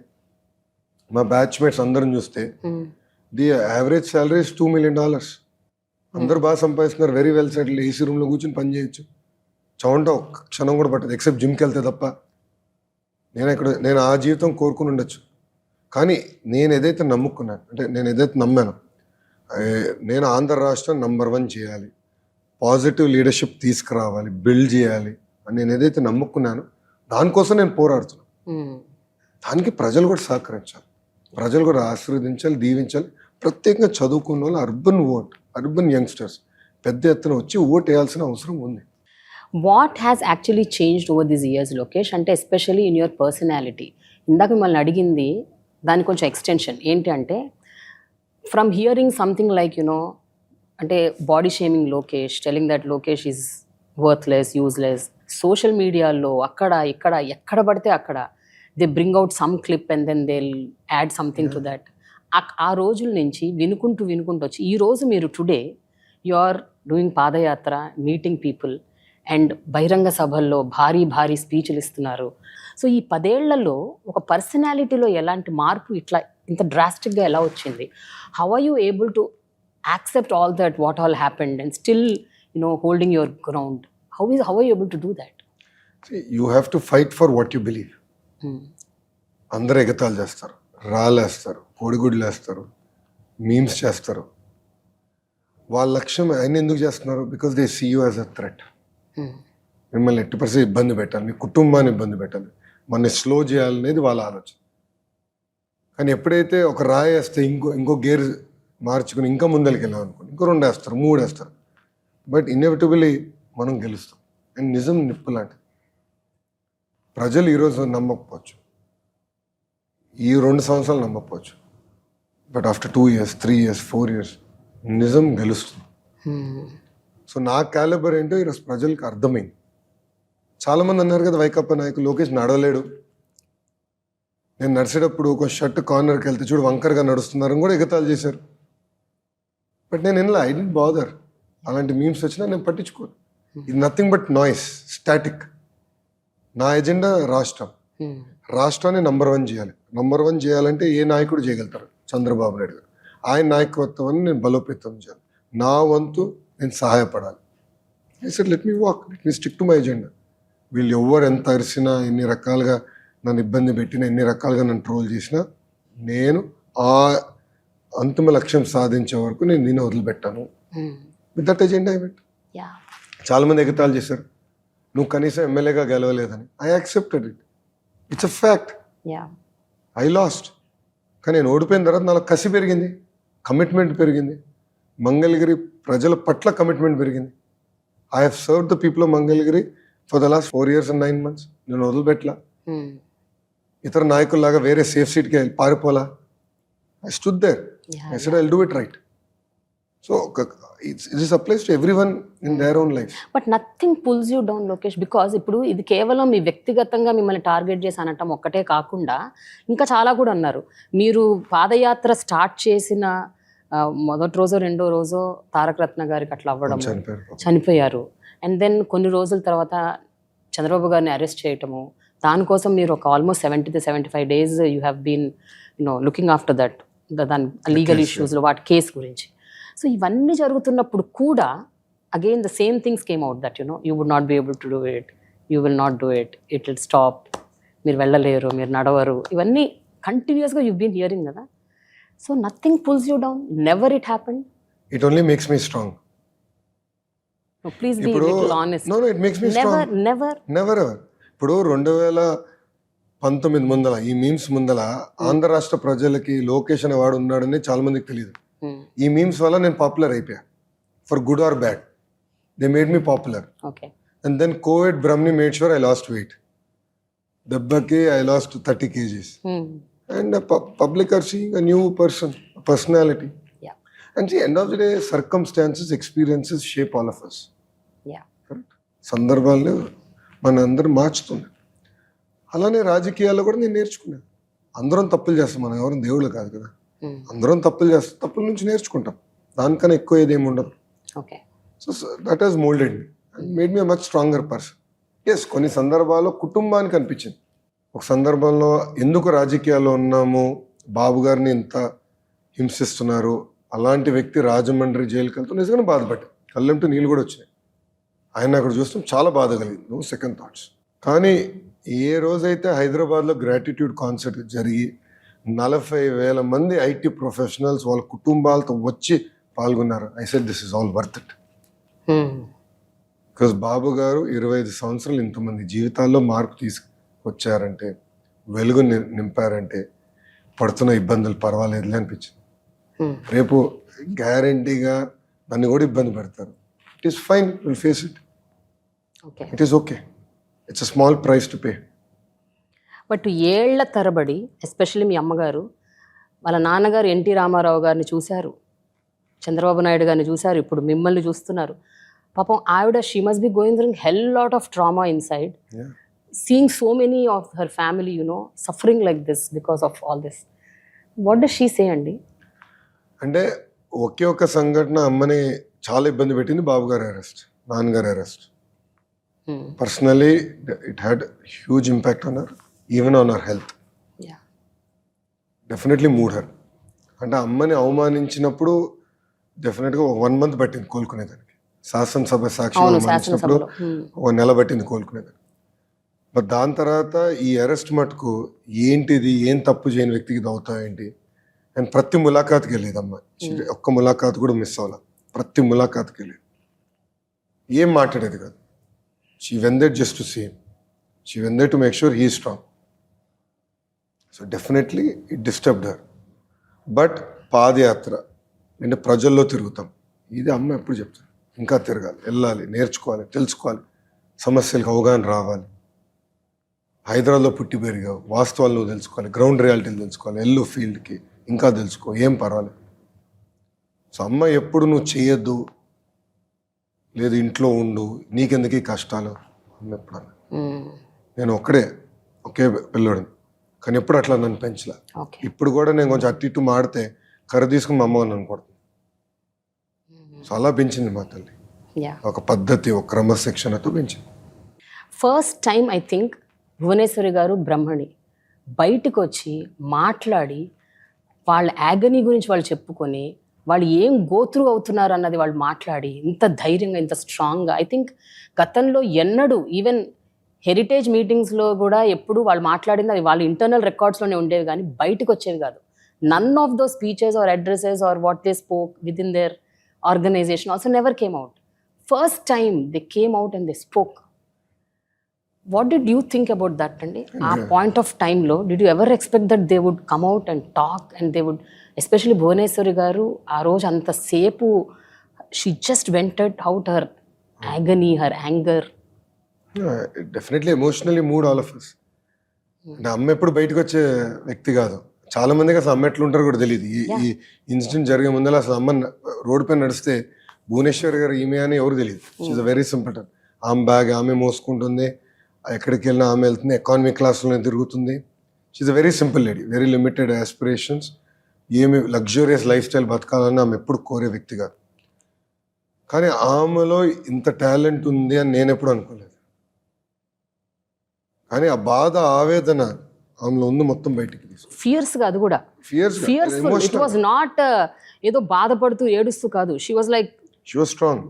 మా బ్యాచ్మేట్స్ అందరం చూస్తే the average salary is $2 million. అందరూ బాగా సంపాదిస్తున్నారు, వెరీ వెల్ సెటిల్, ఏసీ రూమ్లో కూర్చొని పని చేయొచ్చు, చౌంట ఒక్క క్షణం కూడా పట్టదు, ఎక్సెప్ట్ జిమ్కి వెళ్తే తప్ప. నేను ఆ జీవితం కోరుకుని ఉండొచ్చు, కానీ నేను ఏదైతే నమ్ముకున్నాను, అంటే నేను ఏదైతే నమ్మాను, నేను ఆంధ్ర రాష్ట్రం నంబర్ 1 చేయాలి, పాజిటివ్ లీడర్షిప్ తీసుకురావాలి, బిల్డ్ చేయాలి అని నేను ఏదైతే నమ్ముకున్నానో దానికోసం నేను పోరాడుతున్నాను. దానికి ప్రజలు కూడా సహకరించాలి, ప్రజలు కూడా ఆశీర్వదించాలి, దీవించాలి. ప్రత్యేకంగా చదువుకున్న వాళ్ళు, అర్బన్ ఓట్, అర్బన్ యంగ్స్టర్స్ పెద్ద ఎత్తున వచ్చి ఓటు వేయాల్సిన అవసరం ఉంది. What has actually changed over these years Lokesh, అంటే ఎస్పెషల్లీ ఇన్ యువర్ పర్సనాలిటీ? ఇందాక మిమ్మల్ని అడిగింది దాని కొంచెం ఎక్స్టెన్షన్ ఏంటి అంటే, ఫ్రమ్ హియరింగ్ సంథింగ్ లైక్ అంటే body shaming Lokesh, telling that Lokesh is worthless, useless, social మీడియాలో అక్కడ ఇక్కడ ఎక్కడ పడితే అక్కడ they bring out some clip and then they add something to that. ఆ రోజుల నుంచి వినుకుంటూ వచ్చి ఈ రోజు మీరు today you are doing padayatra, meeting people and బహిరంగ సభల్లో భారీ స్పీచ్లు ఇస్తున్నారు. సో ఈ 10 ఏళ్లలో ఒక పర్సనాలిటీలో ఎలాంటి మార్పు ఇంత డ్రాస్టిక్గా ఎలా వచ్చింది? How are you able to accept all that what all happened and still holding your ground? How are you able to do that? You have to fight for what you believe. అందరూ ఎగతాలు చేస్తారు, రాళ్ళేస్తారు, కోడిగుడ్లు వేస్తారు, memes చేస్తారు. వాళ్ళ లక్ష్యం ఆయన ఎందుకు చేస్తున్నారు? Because they see you as a threat. మిమ్మల్ని ఎట్టి పరిస్థితి ఇబ్బంది పెట్టాలి, మీ కుటుంబాన్ని ఇబ్బంది పెట్టాలి, మనని స్లో చేయాలనేది వాళ్ళ ఆలోచన. కానీ ఎప్పుడైతే ఒక రాయి వేస్తే ఇంకో గేర్ మార్చుకుని ఇంకా ముందరికి వెళ్ళాం అనుకోండి, ఇంకో 2 వేస్తారు, 3 వేస్తారు. బట్ ఇన్ఎవిటబుల్లీ మనం గెలుస్తాం. అండ్ నిజం నిప్పు లాంటిది. ప్రజలు ఈరోజు నమ్మకపోవచ్చు, ఈ 2 సంవత్సరాలు నమ్మకపోవచ్చు, but after 2 years, 3 years, 4 years నిజం గెలుస్తుంది. సో నా క్యాలిబర్ ఏంటో ఈరోజు ప్రజలకు అర్థమైంది. చాలామంది అన్నారు కదా, వైకాపా నాయకులు లోకేష్ నడవలేడు, నేను నడిచేటప్పుడు ఒక షర్ట్ కార్నర్కి వెళ్తే చూడు వంకరగా నడుస్తున్నారని కూడా ఎగతాలు చేశారు. బట్ నేను ఐ డోంట్ బాదర్. అలాంటి మీమ్స్ వచ్చినా నేను పట్టించుకోను. ఇది నథింగ్ బట్ నాయిస్, స్టాటిక్. నా ఎజెండా రాష్ట్రాన్ని నంబర్ 1 చేయాలి. నంబర్ 1 చేయాలంటే ఏ నాయకుడు చేయగలుగుతారు? చంద్రబాబు నాయుడు గారు. ఆయన నాయకత్వాన్ని నేను బలోపేతం చేయాలి. నా వంతు నేను సహాయపడాలి. I said let me walk, let me stick to my agenda. వీళ్ళు ఎవరు ఎంత అరిసినా, ఎన్ని రకాలుగా నన్ను ఇబ్బంది పెట్టినా, ఎన్ని రకాలుగా నన్ను ట్రోల్ చేసినా, నేను ఆ అంతిమ లక్ష్యం సాధించే వరకు నేను దీన్ని వదిలిపెట్టాను. With that agenda I went. చాలామంది ఎగతాలు చేశారు, నువ్వు కనీసం ఎమ్మెల్యేగా గెలవలేదని. I accepted it. It's a fact. I lost. కానీ నేను ఓడిపోయిన తర్వాత నాకు కసి పెరిగింది, కమిట్మెంట్ పెరిగింది, మంగళగిరి ప్రజల పట్ల కమిట్మెంట్ పెరిగింది. I have served the people of Mangalagiri for the last 4 years and 9 months. నేను వదిలిపెట్టలా. ఇతర నాయకుల్లాగా వేరే సేఫ్ సీట్కి వెళ్ళి పారిపోలా. I stood there. I said I will do it right. So it applies to everyone in their own life. But nothing pulls you down Lokesh, because ఇప్పుడు ఇది కేవలం మీ వ్యక్తిగతంగా మిమ్మల్ని టార్గెట్ చేసి అనటం ఒక్కటే కాకుండా ఇంకా చాలా కూడా అన్నారు. మీరు పాదయాత్ర స్టార్ట్ చేసిన మొదటి రోజో 2వ రోజో తారక రత్న గారికి అట్లా అవ్వడం, చనిపోయారు. అండ్ దెన్ కొన్ని రోజుల తర్వాత చంద్రబాబు గారిని అరెస్ట్ చేయటము, దానికోసం మీరు ఒక almost 70 to 75 days you have been looking after that, దాని లీగల్ ఇష్యూస్లో వాటి కేసు గురించి. సో ఇవన్నీ జరుగుతున్నప్పుడు కూడా again the same things came out that you would not be able to do it, you will not do it, it will stop, మీరు వెళ్ళలేరు, మీరు నడవరు, ఇవన్నీ కంటిన్యూస్గా యూ బీన్ హియరింగ్ కదా. So nothing pulls you down, never it happen. It only makes me strong. Please be little honest. No it makes me strong. Never ever. ఇప్పుడు 2019 ముందల ఈ మీమ్స్ ముందల ఆంధ్ర రాష్ట్ర ప్రజలకి లోకేష్ అనే వాడు ఉన్నాడని చాలా మందికి తెలియదు. ఈ మీమ్స్ వల్ల నేను పాపులర్ అయిపోయా, for good or bad. They made me popular. And then covid Brahmani made sure I lost weight. దెబ్బకి I lost 30 kgs. And public are seeing a new personality. And see, end of the day, circumstances, experiences shape all of us. Correct? సందర్భాలు మన అందరు మార్చుతుంది. అలానే రాజకీయాల్లో కూడా నేను నేర్చుకున్నాను. అందరం తప్పులు చేస్తాం, మనం ఎవరు దేవుళ్ళు కాదు కదా. అందరం తప్పులు చేస్తాం, తప్పుల నుంచి నేర్చుకుంటాం. దానికన్నా ఎక్కువ ఏదేమి ఉండదు. So that has moulded me and made me a much stronger person. Yes, కొన్ని సందర్భాల్లో కుటుంబానికి అనిపించింది. ఒక సందర్భంలో ఎందుకు రాజకీయాల్లో ఉన్నాము, బాబు గారిని ఇంత హింసిస్తున్నారు, అలాంటి వ్యక్తి రాజమండ్రి జైలుకి వెళ్తూ నిజంగానే బాధపడ్డా. కళ్ళెంటూ నీళ్ళు కూడా వచ్చినాయి. ఆయన అక్కడ చూస్తాం చాలా బాధ కలిగింది, నో సెకండ్ థాట్స్. కానీ ఏ రోజైతే హైదరాబాద్లో గ్రాటిట్యూడ్ కాన్సర్ట్ జరిగి 40,000 మంది ఐటీ ప్రొఫెషనల్స్ వాళ్ళ కుటుంబాలతో వచ్చి పాల్గొన్నారు, I said this is all worth it. Because Babu garu 25 సంవత్సరాలు ఇంతమంది జీవితాల్లో మార్పు తీసుకొచ్చారంటే, వెలుగు నింపారంటే, పడుతున్న ఇబ్బందులు పర్వాలేదులే అనిపించింది. రేపు గ్యారంటీగా నన్ను కూడా ఇబ్బంది పెడతారు. It is fine, will face it. Okay. It is okay. It's a small price to pay. But ఏళ్ల తరబడి ఎస్పెషల్లీ మీ అమ్మగారు వాళ్ళ నాన్నగారు ఎన్టీ రామారావు గారిని చూశారు, చంద్రబాబు నాయుడు గారిని చూశారు, ఇప్పుడు మిమ్మల్ని చూస్తున్నారు. పాపం ఆవిడ she must be going through hell lot of trauma inside, seeing so many of her family, suffering like this because of all this. What does she say అండి? అంటే ఒకే ఒక సంఘటన అమ్మని చాలా ఇబ్బంది పెట్టింది, బాబు గారి అరెస్ట్, నాన్నగారి arrest. Personally it had huge impact on her, even on her health. Definitely mood her. అంటే అమ్మని అవమానించినప్పుడు డెఫినెట్గా 1 month పట్టింది కోలుకునేదానికి. శాసనసభ సాక్షిగా అవమానించినప్పుడు 1 నెల పట్టింది కోలుకునేదానికి. బట్ దాని తర్వాత ఈ అరెస్ట్ మటుకు ఏంటిది, ఏం తప్పు చేయని వ్యక్తికి ఇది అవుతా ఏంటి అండ్ ప్రతి ములాఖాత్కి వెళ్ళేది అమ్మ. ఒక్క ములాఖాత్ కూడా మిస్ అవ్వాలి, ప్రతి ములాఖాత్కి వెళ్ళేది. ఏం మాట్లాడేది కాదు. She wanted just to see him, she wanted to make sure he is strong. So definitely it disturbed her. But padayatra అంటే ప్రజల్లో తిరుగుతాం, ఇది అమ్మ ఎప్పుడు చెప్తారు. ఇంకా తిరగాలి, వెళ్ళాలి, నేర్చుకోవాలి, తెలుసుకోవాలి, సమస్యలకు అవగాహన రావాలి. హైదరాబాద్లో పుట్టి పెరిగావు, వాస్తవాలు నువ్వు తెలుసుకోవాలి, గ్రౌండ్ రియాలిటీలు తెలుసుకోవాలి, ఎల్లు ఫీల్డ్కి ఇంకా తెలుసుకో, ఏం పర్వాలేదు. సో అమ్మ ఎప్పుడు నువ్వు చేయొద్దు, లేదు ఇంట్లో ఉండు, నీకెందుకు ఈ కష్టాలు అమ్మ ఎప్పుడు అన్న. నేను ఒకే పిల్లోడిని, కానీ ఎప్పుడు అట్లా నన్ను పెంచలే. ఇప్పుడు కూడా నేను కొంచెం అటు ఇటు మాడితే కర్ర తీసుకుని మా అమ్మ నన్ను కొడుతుంది. సో అలా పెంచింది మా తల్లి, ఒక పద్ధతి, ఒక క్రమశిక్షణతో పెంచింది. First time I think Bhuvaneswari garu Brahmani బయటకు వచ్చి మాట్లాడి వాళ్ళ యాగనీ గురించి వాళ్ళు చెప్పుకొని వాళ్ళు ఏం గోత్రు అవుతున్నారు అన్నది వాళ్ళు మాట్లాడి ఇంత ధైర్యంగా, ఇంత స్ట్రాంగ్గా, ఐ థింక్ గతంలో ఎన్నడూ ఈవెన్ హెరిటేజ్ మీటింగ్స్లో కూడా ఎప్పుడు వాళ్ళు మాట్లాడింది అది వాళ్ళ ఇంటర్నల్ రికార్డ్స్లోనే ఉండేవి కానీ బయటకు వచ్చేవి కాదు. None of those speeches or addresses or what they spoke with in their organisation also never came out. First time they came out and they spoke. What did you think about that అండి? ఆ point of టైంలో did you ever expect that they would come out and talk and they would, especially Bhuvaneswari garu ఆ రోజు అంతసేపు she just vented out her agony, her anger. Definitely emotionally mood all of us. నా అమ్మ ఎప్పుడు బయటకు వచ్చే వ్యక్తి కాదు. చాలా మందికి అసలు అమ్మ ఎట్లా ఉంటారో కూడా తెలియదు. ఈ ఇన్సిడెంట్ జరిగే ముందర అసలు అమ్మ రోడ్డు పైన నడిస్తే భువనేశ్వరి గారు ఈమె అని ఎవరు తెలియదు. She's a very simple. ఆమె బ్యాగ్ ఆమె మోసుకుంటుంది, ఎక్కడికి వెళ్ళినా ఆమె వెళ్తుంది, ఎకానమీ క్లాస్లోనే తిరుగుతుంది. She's a very simple lady, very limited aspirations. ఏమి లగ్జూరియస్ లైఫ్ స్టైల్ బతకాలని ఆమె ఎప్పుడు కోరే వ్యక్తి కాదు. కానీ ఆమెలో ఇంత టాలెంట్ ఉంది అని నేను ఎప్పుడు అనుకోలేదు. కానీ ఆ బాధ, ఆవేదన ఆమెలో ఉంది మొత్తం బయటికి తీసుకు. ఫియర్స్గా అది కూడా ఫియర్స్ఫుల్. ఇట్ వాజ్ నాట్ ఏదో బాధపడుతూ ఏడుస్తూ కాదు. She was like she was strong,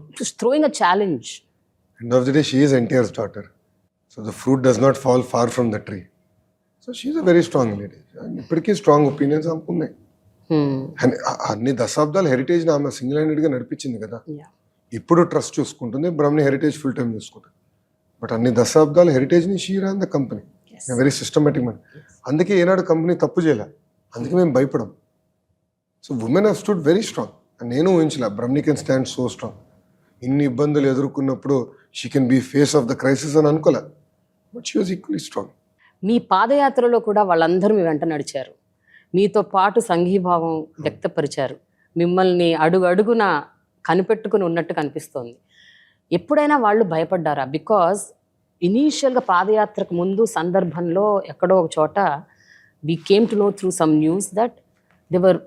throwing a challenge. End of the day she is NTR's daughter. So the fruit does not fall far from the tree. So she is a very strong lady. ఇప్పటికీ strong opinions అనుకున్నాయి. అన్ని దశాబ్దాలు heritage ఆమె single హ్యాండెడ్గా నడిపించింది కదా. ఇప్పుడు trust చూసుకుంటుంది, Brahmani Heritage full time చూసుకుంటుంది. బట్ అన్ని దశాబ్దాలు హెరిటేజ్ని she ran the company, very systematic man. అందుకే ఏనాడు కంపెనీ తప్పు చేయలే, అందుకే మేము భయపడం. So women have stood very strong. నేను ఊహించలే బ్రహ్మని కెన్ స్టాండ్ సో స్ట్రాంగ్. ఇన్ని ఇబ్బందులు ఎదుర్కొన్నప్పుడు she can be face of the crisis అని అనుకోలే. But she was equally strong. మీ పాదయాత్రలో కూడా వాళ్ళందరూ మీ వెంట నడిచారు, మీతో పాటు సంఘీభావం వ్యక్తపరిచారు, మిమ్మల్ని అడుగు అడుగున కనిపెట్టుకుని ఉన్నట్టు కనిపిస్తోంది. ఎప్పుడైనా వాళ్ళు భయపడ్డారా? బికాజ్ ఇనీషియల్గా పాదయాత్రకు ముందు సందర్భంలో ఎక్కడో ఒక చోట we came to know through some news that they were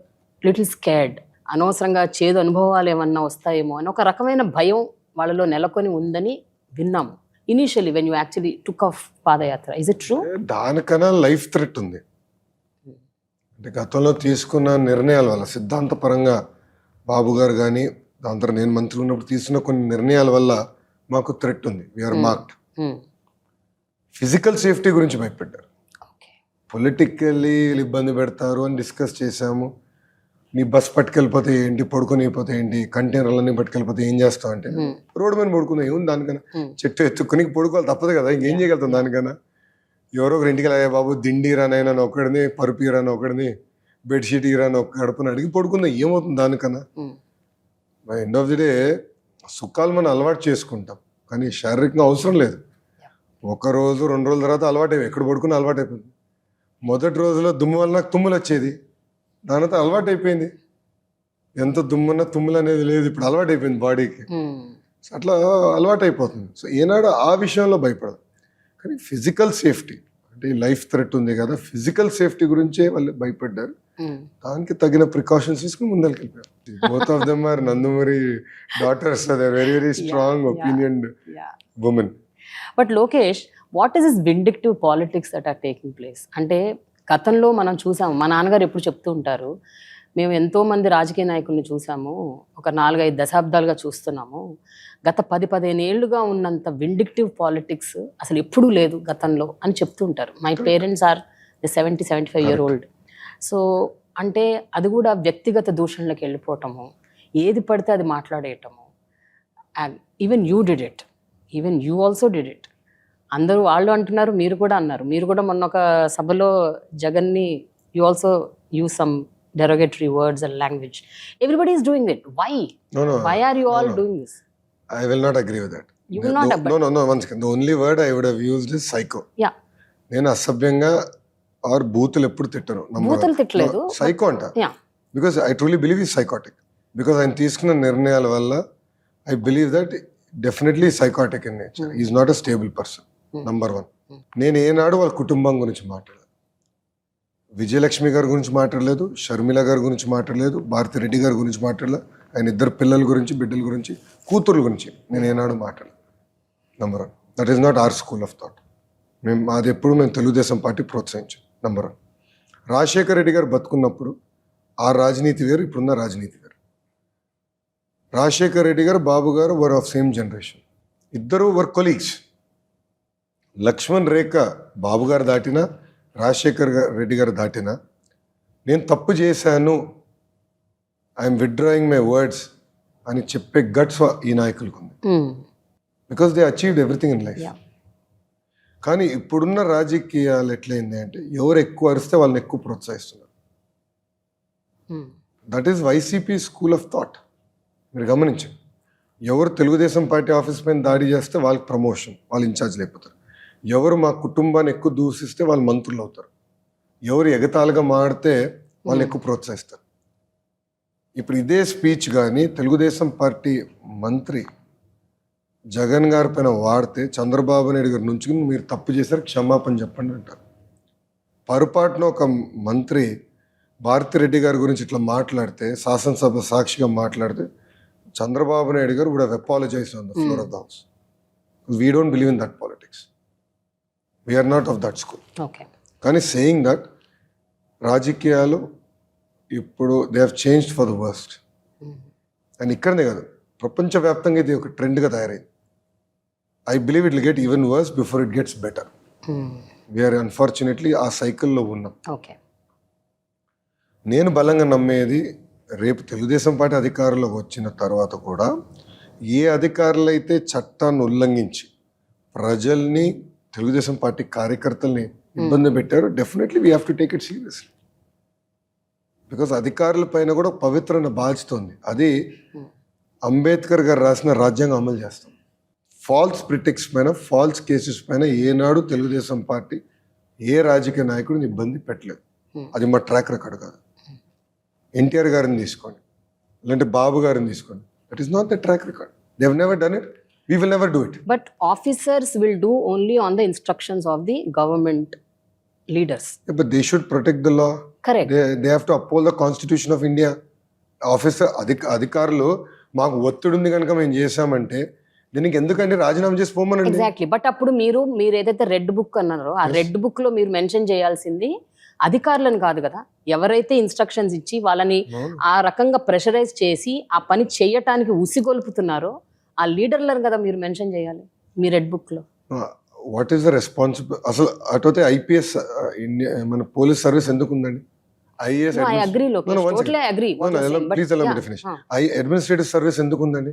little scared. అనవసరంగా చేదు అనుభవాలు ఏమన్నా వస్తాయేమో అని ఒక రకమైన భయం వాళ్ళలో నెలకొని ఉందని విన్నాము. Initially when you actually took off padayatra, is it true? దానికన్నా లైఫ్ థ్రెట్ ఉంది. అంటే గతంలో తీసుకున్న నిర్ణయాల వల్ల, సిద్ధాంతపరంగా బాబు గారు కానీ దాని తర్వాత నేను మంత్రి ఉన్నప్పుడు తీసుకున్న కొన్ని నిర్ణయాల వల్ల మాకు థ్రెట్ ఉంది. We are marked. ఫిజికల్ సేఫ్టీ గురించి భయపడ్డారు. పొలిటికల్లీ ఇబ్బంది పెడతారు అని డిస్కస్ చేశాము. నీ బస్ పట్టుకెళ్ళిపోతే ఏంటి, పడుకొని అయిపోతే ఏంటి, కంటైనర్లన్నీ పట్టుకెళ్ళిపోతే ఏం చేస్తావు అంటే రోడ్డు మీద పడుకుందా, ఏముంది దానికన్నా, చెట్టు ఎత్తుకుని పడుకోవాలి తప్పదు కదా, ఇంకేం చేయగలుగుతాం దానికన్నా. ఎవరో ఒక ఇంటికి వెళ్ళా, బాబు దిండి రానైనా ఒకడిని, పరుపు రాని ఒకడిని, బెడ్షీట్ ఇరాని ఒక గడపని అడిగి పడుకుందా, ఏమవుతుంది దానికన్నా. By end of the day సుఖాలు మనం అలవాటు చేసుకుంటాం, కానీ శారీరకంగా అవసరం లేదు. ఒక రోజు 2 రోజుల తర్వాత అలవాటు ఎక్కడ పడుకుని అలవాటు అయిపోయింది. మొదటి రోజులో దుమ్ము వల్ల నాకు తుమ్ములు వచ్చేది, దాని తర్వాత అలవాటు అయిపోయింది. ఎంత దుమ్మున్నా తుమ్ములు అనేది లేదు, ఇప్పుడు అలవాటు అయిపోయింది బాడీకి. అట్లా అలవాటు అయిపోతుంది. సో ఏనాడు ఆ విషయంలో భయపడదు, కానీ ఫిజికల్ సేఫ్టీ అంటే లైఫ్ థ్రెట్ ఉంది కదా, ఫిజికల్ సేఫ్టీ గురించే వాళ్ళు భయపడ్డారు. దానికి తగిన ప్రికాషన్స్ తీసుకుని ముందరికి వెళ్ళిపోయారు. Both of them are Nandamuri daughters, they very very strong opinion women. But Lokesh, what is this vindictive politics that are taking place? అంటే గతంలో మనం చూసాము, మా నాన్నగారు ఎప్పుడు చెప్తూ ఉంటారు, మేము ఎంతోమంది రాజకీయ నాయకుల్ని చూసాము, ఒక 4-5 దశాబ్దాలుగా చూస్తున్నాము, గత 10-15 ఏళ్ళుగా ఉన్నంత విండిక్టివ్ పాలిటిక్స్ అసలు ఎప్పుడూ లేదు గతంలో అని చెప్తూ ఉంటారు. My parents are 70-75 year old. సో అంటే అది కూడా వ్యక్తిగత దూషణలకు వెళ్ళిపోవటము, ఏది పడితే అది మాట్లాడేయటము. And even you did it, even you also did it. అందరూ వాళ్ళు అంటున్నారు, మీరు కూడా అన్నారు. మీరు కూడా మొన్న ఒక సభలో జగన్ని you also use some derogatory words and language. Everybody is doing it. Why? No. Why are you all doing this? I will not agree with that. You will not agree. No. One second. The only word I would have used is psycho. Yeah. నేను అసభ్యంగా are బూతులు ఎప్పుడు తిట్టను. బూతులు తిట్టలేదు. Psycho అంట. Yeah. Because I truly believe he's psychotic. Because ఆయన తీసుకున్న నిర్ణయాల వల్ల I believe that definitely psychotic in nature. He is not a stable person. Number 1. నేను ఏనాడు వాళ్ళ కుటుంబం గురించి మాట్లాడలేదు. విజయలక్ష్మి గారి గురించి మాట్లాడలేదు, షర్మిల గారి గురించి మాట్లాడలేదు, భారతి రెడ్డి గారి గురించి మాట్లాడలేదు, ఆయన 2 పిల్లల గురించి, బిడ్డల గురించి, కూతుర్ల గురించి నేను ఏనాడు మాట్లాడలేదు. Number 1. That is not our school of thought. అది ఎప్పుడు మేము తెలుగుదేశం పార్టీ ప్రోత్సహించాం. నెంబర్ 1. రాజశేఖర రెడ్డి గారు బతుకున్నప్పుడు ఆ రాజనీతి వేరు, ఇప్పుడున్న రాజనీతి వేరు. రాజశేఖర రెడ్డి గారు, బాబు గారు వర్ ఆఫ్ సేమ్ జనరేషన్. ఇద్దరు వర్ కొలీగ్స్. లక్ష్మణ్ రేఖ బాబు గారు దాటినా, రాజశేఖర్ రెడ్డి గారు దాటినా, నేను తప్పు చేశాను, ఐఎమ్ విత్డ్రాయింగ్ మై వర్డ్స్ అని చెప్పే గట్స్ ఈ నాయకులకు ఉంది. Because they achieved everything in life. కానీ ఇప్పుడున్న రాజకీయాలు ఎట్లయింది అంటే, ఎవరు ఎక్కువ అరిస్తే వాళ్ళని ఎక్కువ ప్రోత్సహిస్తున్నారు. That is YCP school of thought. మీరు గమనించండి, ఎవరు తెలుగుదేశం పార్టీ ఆఫీస్ పైన దాడి చేస్తే వాళ్ళకి ప్రమోషన్, వాళ్ళు ఇన్ఛార్జ్ లేకపోతారు. ఎవరు మా కుటుంబాన్ని ఎక్కువ దూషిస్తే వాళ్ళు మంత్రులు అవుతారు. ఎవరు ఎగతాళిగా మాడితే వాళ్ళు ఎక్కువ ప్రోత్సహిస్తారు. ఇప్పుడు ఇదే స్పీచ్ కానీ తెలుగుదేశం పార్టీ మంత్రి జగన్ గారి పైన వాడితే, చంద్రబాబు నాయుడు గారి నుంచి మీరు తప్పు చేశారు, క్షమాపణ చెప్పండి అంటారు. పొరపాటున ఒక మంత్రి భారతి రెడ్డి గారి గురించి ఇట్లా మాట్లాడితే, శాసనసభ సాక్షిగా మాట్లాడితే, Chandrababu Naidu garu would have apologised on the floor of the house. We don't believe in that politics. We're not of that school. కానీ సేయింగ్ దట్, రాజకీయాలు ఇప్పుడు they have changed for the worst. And ఇక్కడనే కాదు, ప్రపంచవ్యాప్తంగా ఇది ఒక ట్రెండ్గా తయారైంది. I believe it will get even worse before it gets better. We're unfortunately ఆ సైకిల్లో ఉన్నాం. నేను బలంగా నమ్మేది, రేపు తెలుగుదేశం పార్టీ అధికారంలోకి వచ్చిన తర్వాత కూడా ఏ అధికారులు అయితే చట్టాన్ని ఉల్లంఘించి ప్రజల్ని, తెలుగుదేశం పార్టీ కార్యకర్తల్ని ఇబ్బంది పెట్టారు, definitely we have to take it seriously. Because అధికారుల పైన కూడా పవిత్రమైన బాధ్యత ఉంది. అది అంబేద్కర్ గారు రాసిన రాజ్యాంగం అమలు చేస్తాం. ఫాల్స్ ప్రిటిక్స్ పైన, ఫాల్స్ కేసెస్ పైన ఏనాడు తెలుగుదేశం పార్టీ ఏ రాజకీయ నాయకుడిని ఇబ్బంది పెట్టలేదు. అది మా ట్రాక్ రికార్డ్ కాదు. ఎన్టీఆర్ గారిని తీసుకోండి, లేదంటే బాబు గారిని తీసుకోండి, that is not the track record. They have never done it. We will never do it. But officers will do only on the instructions of the government leaders. Yeah, but they should protect the law. Correct. They have to uphold the Constitution of India. Officer అధికారులు మాకు ఒత్తిడి ఉంది కనుక మేము చేసామంటే దీనికి ఎందుకంటే రాజీనామా చేసి పోమనండి. ఎగ్జాక్ట్లీ. బట్ అప్పుడు మీరు ఏదైతే రెడ్ బుక్ అన్నారో, ఆ రెడ్ బుక్ లో మీరు మెన్షన్ చేయాల్సింది అధికారులను కాదు కదా. ఎవరైతే ఇన్స్ట్రక్షన్స్ ఇచ్చి వాళ్ళని ఆ రకంగా ప్రెషరైజ్ చేసి ఆ పని చేయటానికి ఉసిగొల్పుతున్నారో ఆ లీడర్లను కదా మీరు మెన్షన్ చేయాలి మీ రెడ్ బుక్ లో. What is the responsible? అసలు అటైతే ఐపీఎస్ మన పోలీస్ సర్వీస్ ఎందుకు ఉందండి? ఐఏఎస్ అడ్మినిస్ట్రేటివ్ సర్వీస్ ఎందుకు ఉందండి?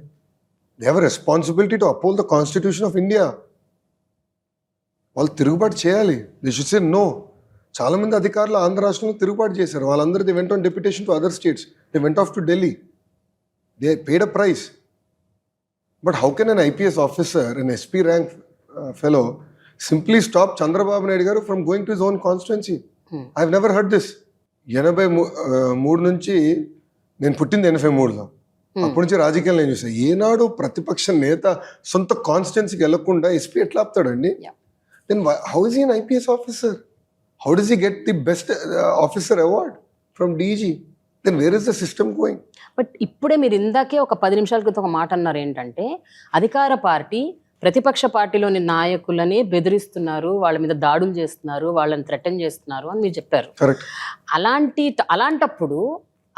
They have responsibility to uphold the constitution of India. వాళ్ళు తిరుగుబాటు చేయాలి. They should say no. చాలా మంది అధికారులు ఆంధ్ర రాష్ట్రంలో తిరుగుబాటు చేశారు. వాళ్ళందరూ they went on deputation to other states. They went off to Delhi. They paid a price. But how can an IPS officer, an SP rank fellow, simply stop Chandrababu Naidu garu from going to his own constituency? I've never heard this. 83 నుంచి నేను పుట్టింది 83లో. అప్పటి నుంచి రాజకీయాలు నేను చూసాను. ఏనాడు ప్రతిపక్ష నేత సొంత కాన్స్టిట్యున్సీకి వెళ్లకుండా ఎస్పీ ఎట్లా ఆపుతాడండి? Then how is he an IPS officer? How does he get the best officer award from DG? Then where is the system going? But ఇప్పుడే మీరు ఇందాకే ఒక 10 నిమిషాల క్రితం ఒక మాట అన్నారు ఏంటంటే, అధికార పార్టీ ప్రతిపక్ష పార్టీలోని నాయకులని బెదిరిస్తున్నారు, వాళ్ళ మీద దాడులు చేస్తున్నారు, వాళ్ళని థ్రెటన్ చేస్తున్నారు అని మీరు చెప్పారు. అలాంటప్పుడు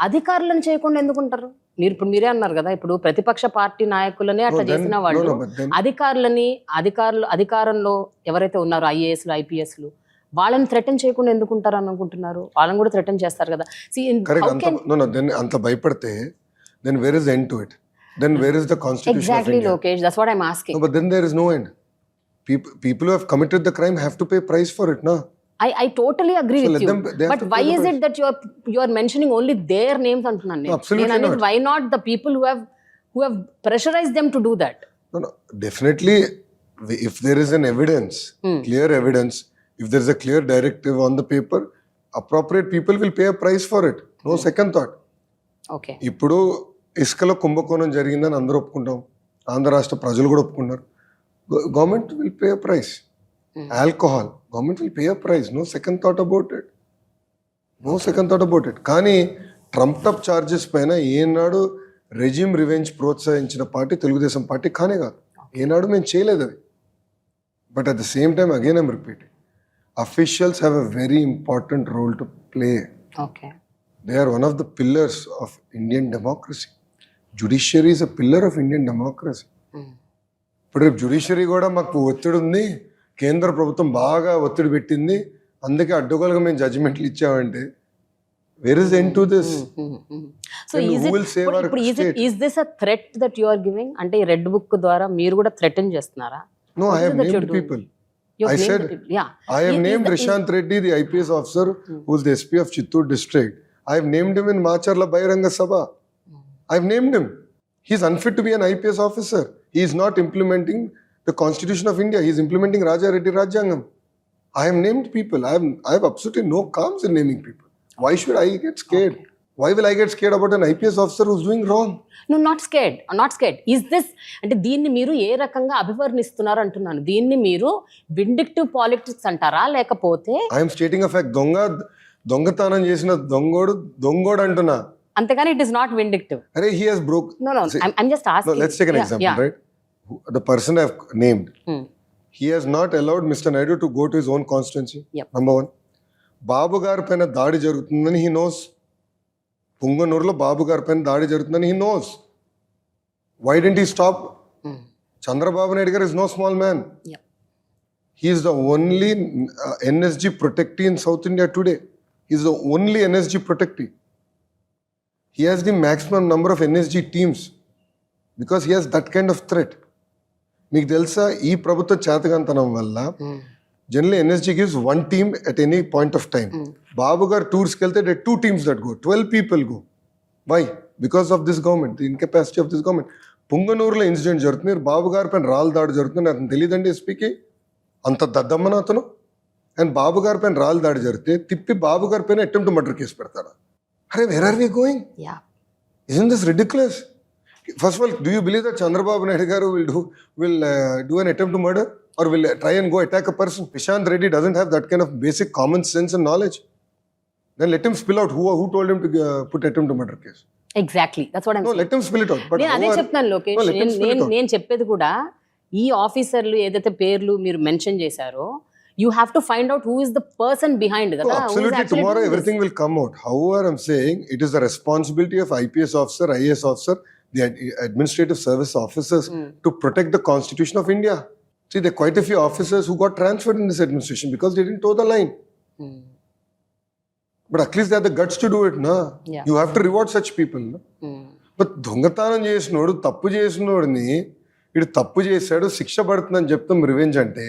అధికారులను చేయకుండా ఎందుకుంటారు? మీరు ఇప్పుడు మీరే అన్నారు కదా, ఇప్పుడు ప్రతిపక్ష పార్టీ నాయకులనే అట్లా చేసిన వాళ్ళు అధికారంలో ఎవరైతే ఉన్నారో ఐఏఎస్లు ఐపీఎస్లు వాళ్ళని థ్రెటన్ చేయకుండా ఎందుకుంటారు అని అనుకుంటున్నారు? వాళ్ళని కూడా థ్రెటన్ చేస్తారు కదా. అంత భయపడితే then where is the end to it? Then where is the constitution exactly of India? Lokesh, that's what I'm asking. No, but then there is no end. People who have committed the crime have to pay price for it, no? I totally agree with you. But why is it that you are mentioning only their names antunnan? No, absolutely not. Why not the people who have pressurized them to do that? No, definitely if there is an evidence, clear evidence, if there is a clear directive on the paper, appropriate people will pay a price for it. No second thought. Okay. ఇప్పుడు ఇసుకలో కుంభకోణం జరిగిందని అందరూ ఒప్పుకుంటాం, ఆంధ్ర రాష్ట్ర ప్రజలు కూడా ఒప్పుకున్నారు. Government will pay a price. Alcohol, government will pay a price. No second thought about it. No second thought about it. కానీ ట్రంప్డ్ అప్ ఛార్జెస్ పైన ఏనాడు రెజ్యూమ్ రివెంజ్ ప్రోత్సహించిన పార్టీ తెలుగుదేశం పార్టీ కానే కాదు. ఏనాడు మేము చేయలేదు అది. But at the same time again I'm repeating, officials have a very important role to play. Okay. They are one of the pillars of Indian democracy. Judiciary is a pillar of Indian democracy. ఇప్పుడు రేపు judiciary కూడా మాకు ఒత్తిడి ఉంది, కేంద్ర ప్రభుత్వం బాగా ఒత్తిడి పెట్టింది, అందుకే అడ్డుగోలుగా మేము జడ్జిమెంట్లు ఇచ్చామంటే where is the end to this? So is this a threat that you are giving? అంటే ఈ రెడ్ బుక్ ద్వారా మీరు కూడా థ్రెటన్ చేస్తున్నారా? No, I have named people. I said, I have named Rishanth Reddy, the IPS officer who is the SP of Chittoor district. I have named him in Macharla Bahiranga Sabha. I have named him. He is unfit to be an IPS officer. He is not implementing the Constitution of India. He is implementing Raja Reddy Rajyangam. I have named people. I have absolutely no qualms in naming people. Why should I get scared? Okay. Why will I get scared about an IPS officer who's doing wrong? No, not scared. Not scared. Is this, అంటే దీన్ని మీరు ఏ రకంగా అభివర్ణిస్తున్నారు అంటున్నాను. దీన్ని మీరు vindictive politics అంటారా, లేకపోతే I am stating a fact. దొంగతనం చేసిన దొంగోడు అంటున్నా. అంతేగాని it is not vindictive. Arey, he has broke. No, I'm just asking. No, let's take an example, right? The person I have named, he has not allowed Mr. Naidu to go to his own constituency. Yep. Number one. బాబు గారి పైన దాడి జరుగుతుందని he knows. పుంగనూరులో బాబు గారి పైన దాడి జరుగుతుందని he knows. Why didn't he stop? Chandrababu Naidu garu is no small man. Yep. He is the only NSG protectee in South India today. He is the only NSG protectee. He has the maximum number of NSG teams because he has that kind of threat. మీకు తెలుసా, ఈ ప్రభుత్వ చేతకంతనం వల్ల generally NSG gives one team at any point of time. Babu gar tours kelte, there are 2 teams that go. 12 people go. Why? Because of this government, the incapacity of this government. పుంగనూరులో incident జరుగుతుంది, బాబు గారి పైన రాళ్ళు దాడి జరుగుతుంది. అతను తెలియదండి ఎస్పీకి, అంత దద్దమ్మన అతను. అండ్ బాబు గారి పైన రాళ్ళు దాడి జరిగితే తిప్పి బాబు గారి పైన అటెంప్ట్ మర్డర్ కేసు పెడతాడా? అరే, where are we going? Isn't this ridiculous? First of all, do you believe that Chandrababu Naidu garu will do an attempt to murder or will try and go attack a person? Rishanth Reddy doesn't have that kind of basic common sense and knowledge. Then let him spill out who told him to put attempt to murder case. Exactly, that's what I'm saying. Let him spill it out. But నేను అదే చెప్తాను లోకేష్. నేను చెప్పేది కూడా ఈ ఆఫీసర్లు ఏదైతే పేర్లు మీరు మెన్షన్ చేశారో, you have to find out who is the person behind it. No, absolutely. Tomorrow everything will come out. However, I'm saying it is the responsibility of IPS officer, IAS officer, the administrative service officers to protect the Constitution of India. See, there are quite a few officers who got transferred in this administration because they didn't toe the line. But at least they have the guts to do it, na? Yeah. You have to reward such people, na? But దొంగతనం చేసినోడు, తప్పు చేసినోడిని ఇటు తప్పు చేశాడు, శిక్ష పడుతుందని చెప్తాం revenge అంటే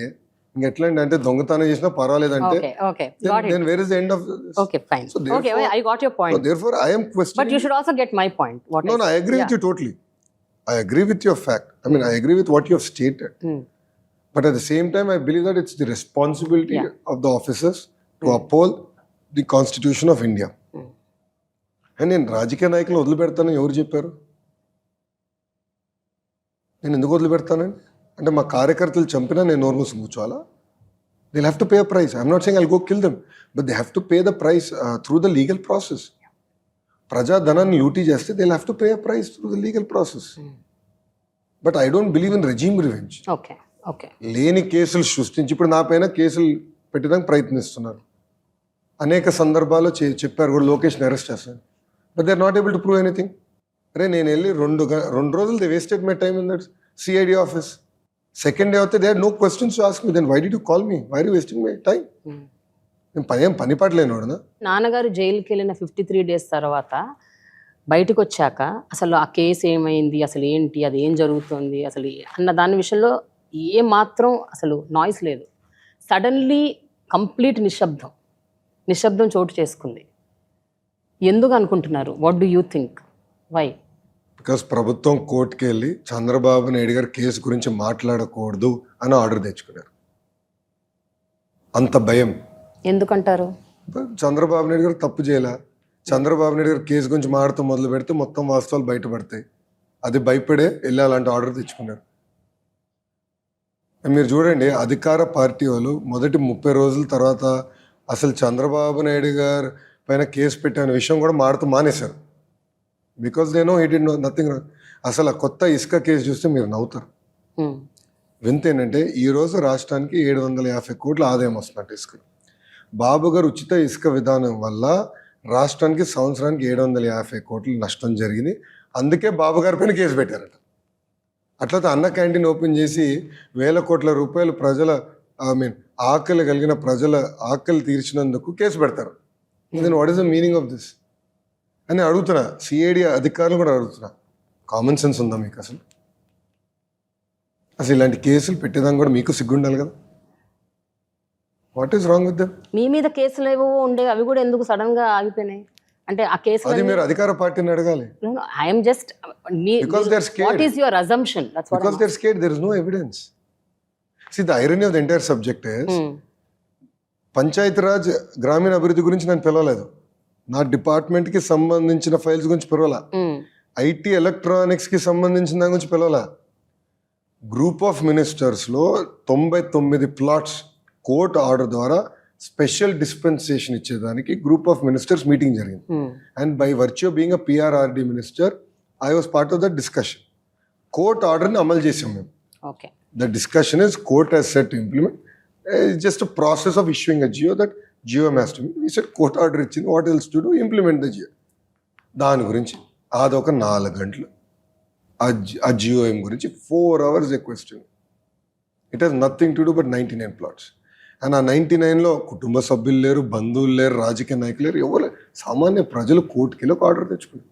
ఇంకెట్లా అంటే దొంగతనం చేసినా పర్వాలేదంటే Okay, okay. Got it. then where is the end of this? Okay, fine. So Okay, therefore, I got your point. so therefore I am questioning. But you should also get my point. What No, I I agree with you totally. I agree with your fact. I mean, I agree with what you have stated. But at the same time, I believe that it's the responsibility of the officers to uphold the Constitution of India. And నేను రాజకీయ నాయకులను వదిలిపెడతానని ఎవరు చెప్పారు? నేను ఎందుకు వదిలిపెడతానండి? అంటే మా కార్యకర్తలు చంపినా నేను నోరు మూసి కూర్చోవాలా? They'll have to pay a price. I'm not saying I'll go kill them, but they have to pay the price through the legal process. ప్రజాధనాన్ని లూటీ చేస్తే they'll have to pay a price through the legal process. But I don't believe in regime revenge. Okay, okay. లేని కేసులు సృష్టించి ఇప్పుడు నా పైన కేసులు పెట్టడానికి ప్రయత్నిస్తున్నారు. అనేక సందర్భాల్లో చెప్పారు కూడా లోకేష్ని అరెస్ట్ చేస్తాను. But they are not able to prove anything. అరే నేను వెళ్ళి 2 రోజులు they wasted my time in that CID office. Second day అవుతే they had no questions to ask me. Then why did you call me? Why are you wasting my time? నేను పని పాటలేనోడనా? నాన్నగారు జైలుకి వెళ్ళిన 53 days తర్వాత బయటకు వచ్చాక అసలు ఆ కేసు ఏమైంది, అసలు ఏంటి, అది ఏం జరుగుతుంది అసలు అన్న దాని విషయంలో ఏ మాత్రం అసలు నాయిస్ లేదు. సడన్లీ కంప్లీట్ నిశ్శబ్దం చోటు చేసుకుంది. ఎందుకు అనుకుంటున్నారు? What do you think? Why? Because ప్రభుత్వం కోర్టుకి వెళ్ళి చంద్రబాబు నాయుడు గారు కేసు గురించి మాట్లాడకూడదు అని ఆర్డర్ తెచ్చుకున్నారు. అంత భయం ఎందుకంటారు? చంద్రబాబు నాయుడు గారు తప్పు చేయాల, చంద్రబాబు నాయుడు గారు కేసు గురించి మాడుతూ మొదలు పెడితే మొత్తం వాస్తవాలు బయటపడతాయి, అది భయపడే వెళ్ళి అలాంటి ఆర్డర్ తెచ్చుకున్నారు. మీరు చూడండి, అధికార పార్టీ వాళ్ళు మొదటి 30 రోజుల తర్వాత అసలు చంద్రబాబు నాయుడు గారు పైన కేసు పెట్టిన విషయం కూడా మానేశారు. Because they know he did nothing wrong. అసలు ఆ కొత్త ఇసుక కేసు చూస్తే మీరు నవ్వుతారు. వింత ఏంటంటే ఈరోజు రాష్ట్రానికి 750 కోట్ల ఆదాయం వస్తున్నట్టు ఇసుక. బాబు గారు ఉచిత ఇసుక విధానం వల్ల రాష్ట్రానికి సంవత్సరానికి 750 కోట్ల నష్టం జరిగింది. అందుకే బాబు గారి పైన కేసు పెట్టారట. అట్లయితే అన్న క్యాంటీన్ ఓపెన్ చేసి 1000 కోట్ల రూపాయలు ప్రజల ఆకలి కలిగిన ప్రజల ఆకలి తీర్చినందుకు కేసు పెడతారు. Then what is the meaning of this అని అడుగుతున్నా. సిఐడి అధికారులు కూడా అడుగుతున్నా, కామన్ సెన్స్ ఉందా మీకు? అసలు ఇలాంటి కేసులు పెట్టేదాన్ని కూడా మీకు సిగ్గుండాలి కదా. What is wrong with them? మీ మీద కేసులు ఏవో ఉండే, అవి కూడా ఎందుకు సడన్ గా ఆగిపోయినాయి? అంటే ఆ కేసులు అది మీరు అధికార పార్టీని అడగాలి. I am just because they're scared. What is your assumption? That's what because they're scared. There is no evidence. See, the irony of the entire subject is Panchayati Raj గ్రామీణ అభివృద్ధి గురించి నేను పిలవలేదు, నా డిపార్ట్మెంట్ కి సంబంధించిన ఫైల్స్ గురించి పిలవాలా, ఐటీ ఎలక్ట్రానిక్స్ కి సంబంధించిన దాని గురించి పిలవాలా. గ్రూప్ ఆఫ్ మినిస్టర్స్ లో 99 ప్లాట్స్ కోర్టు ఆర్డర్ ద్వారా స్పెషల్ డిస్పెన్సేషన్ ఇచ్చేదానికి గ్రూప్ ఆఫ్ మినిస్టర్స్ మీటింగ్ జరిగింది. And by virtue being a PRRD minister I was part of that discussion. Court ఆర్డర్ని అమలు చేసాం మేము. The discussion is court has set to implement. Just a process of issuing a GO that GO has to we set court order ఇచ్చింది, what else to do, implement the GO. దాని గురించి అదొక 4 గంటలు ఆ జియోఎం గురించి 4 hours a question. It has nothing to do but 99 plots. And ఆ 99లో కుటుంబ సభ్యులు లేరు, బంధువులు లేరు, రాజకీయ నాయకులు లేరు, ఎవరు సామాన్య ప్రజలు కోర్టుకి వెళ్ళి ఒక ఆర్డర్ తెచ్చుకున్నారు.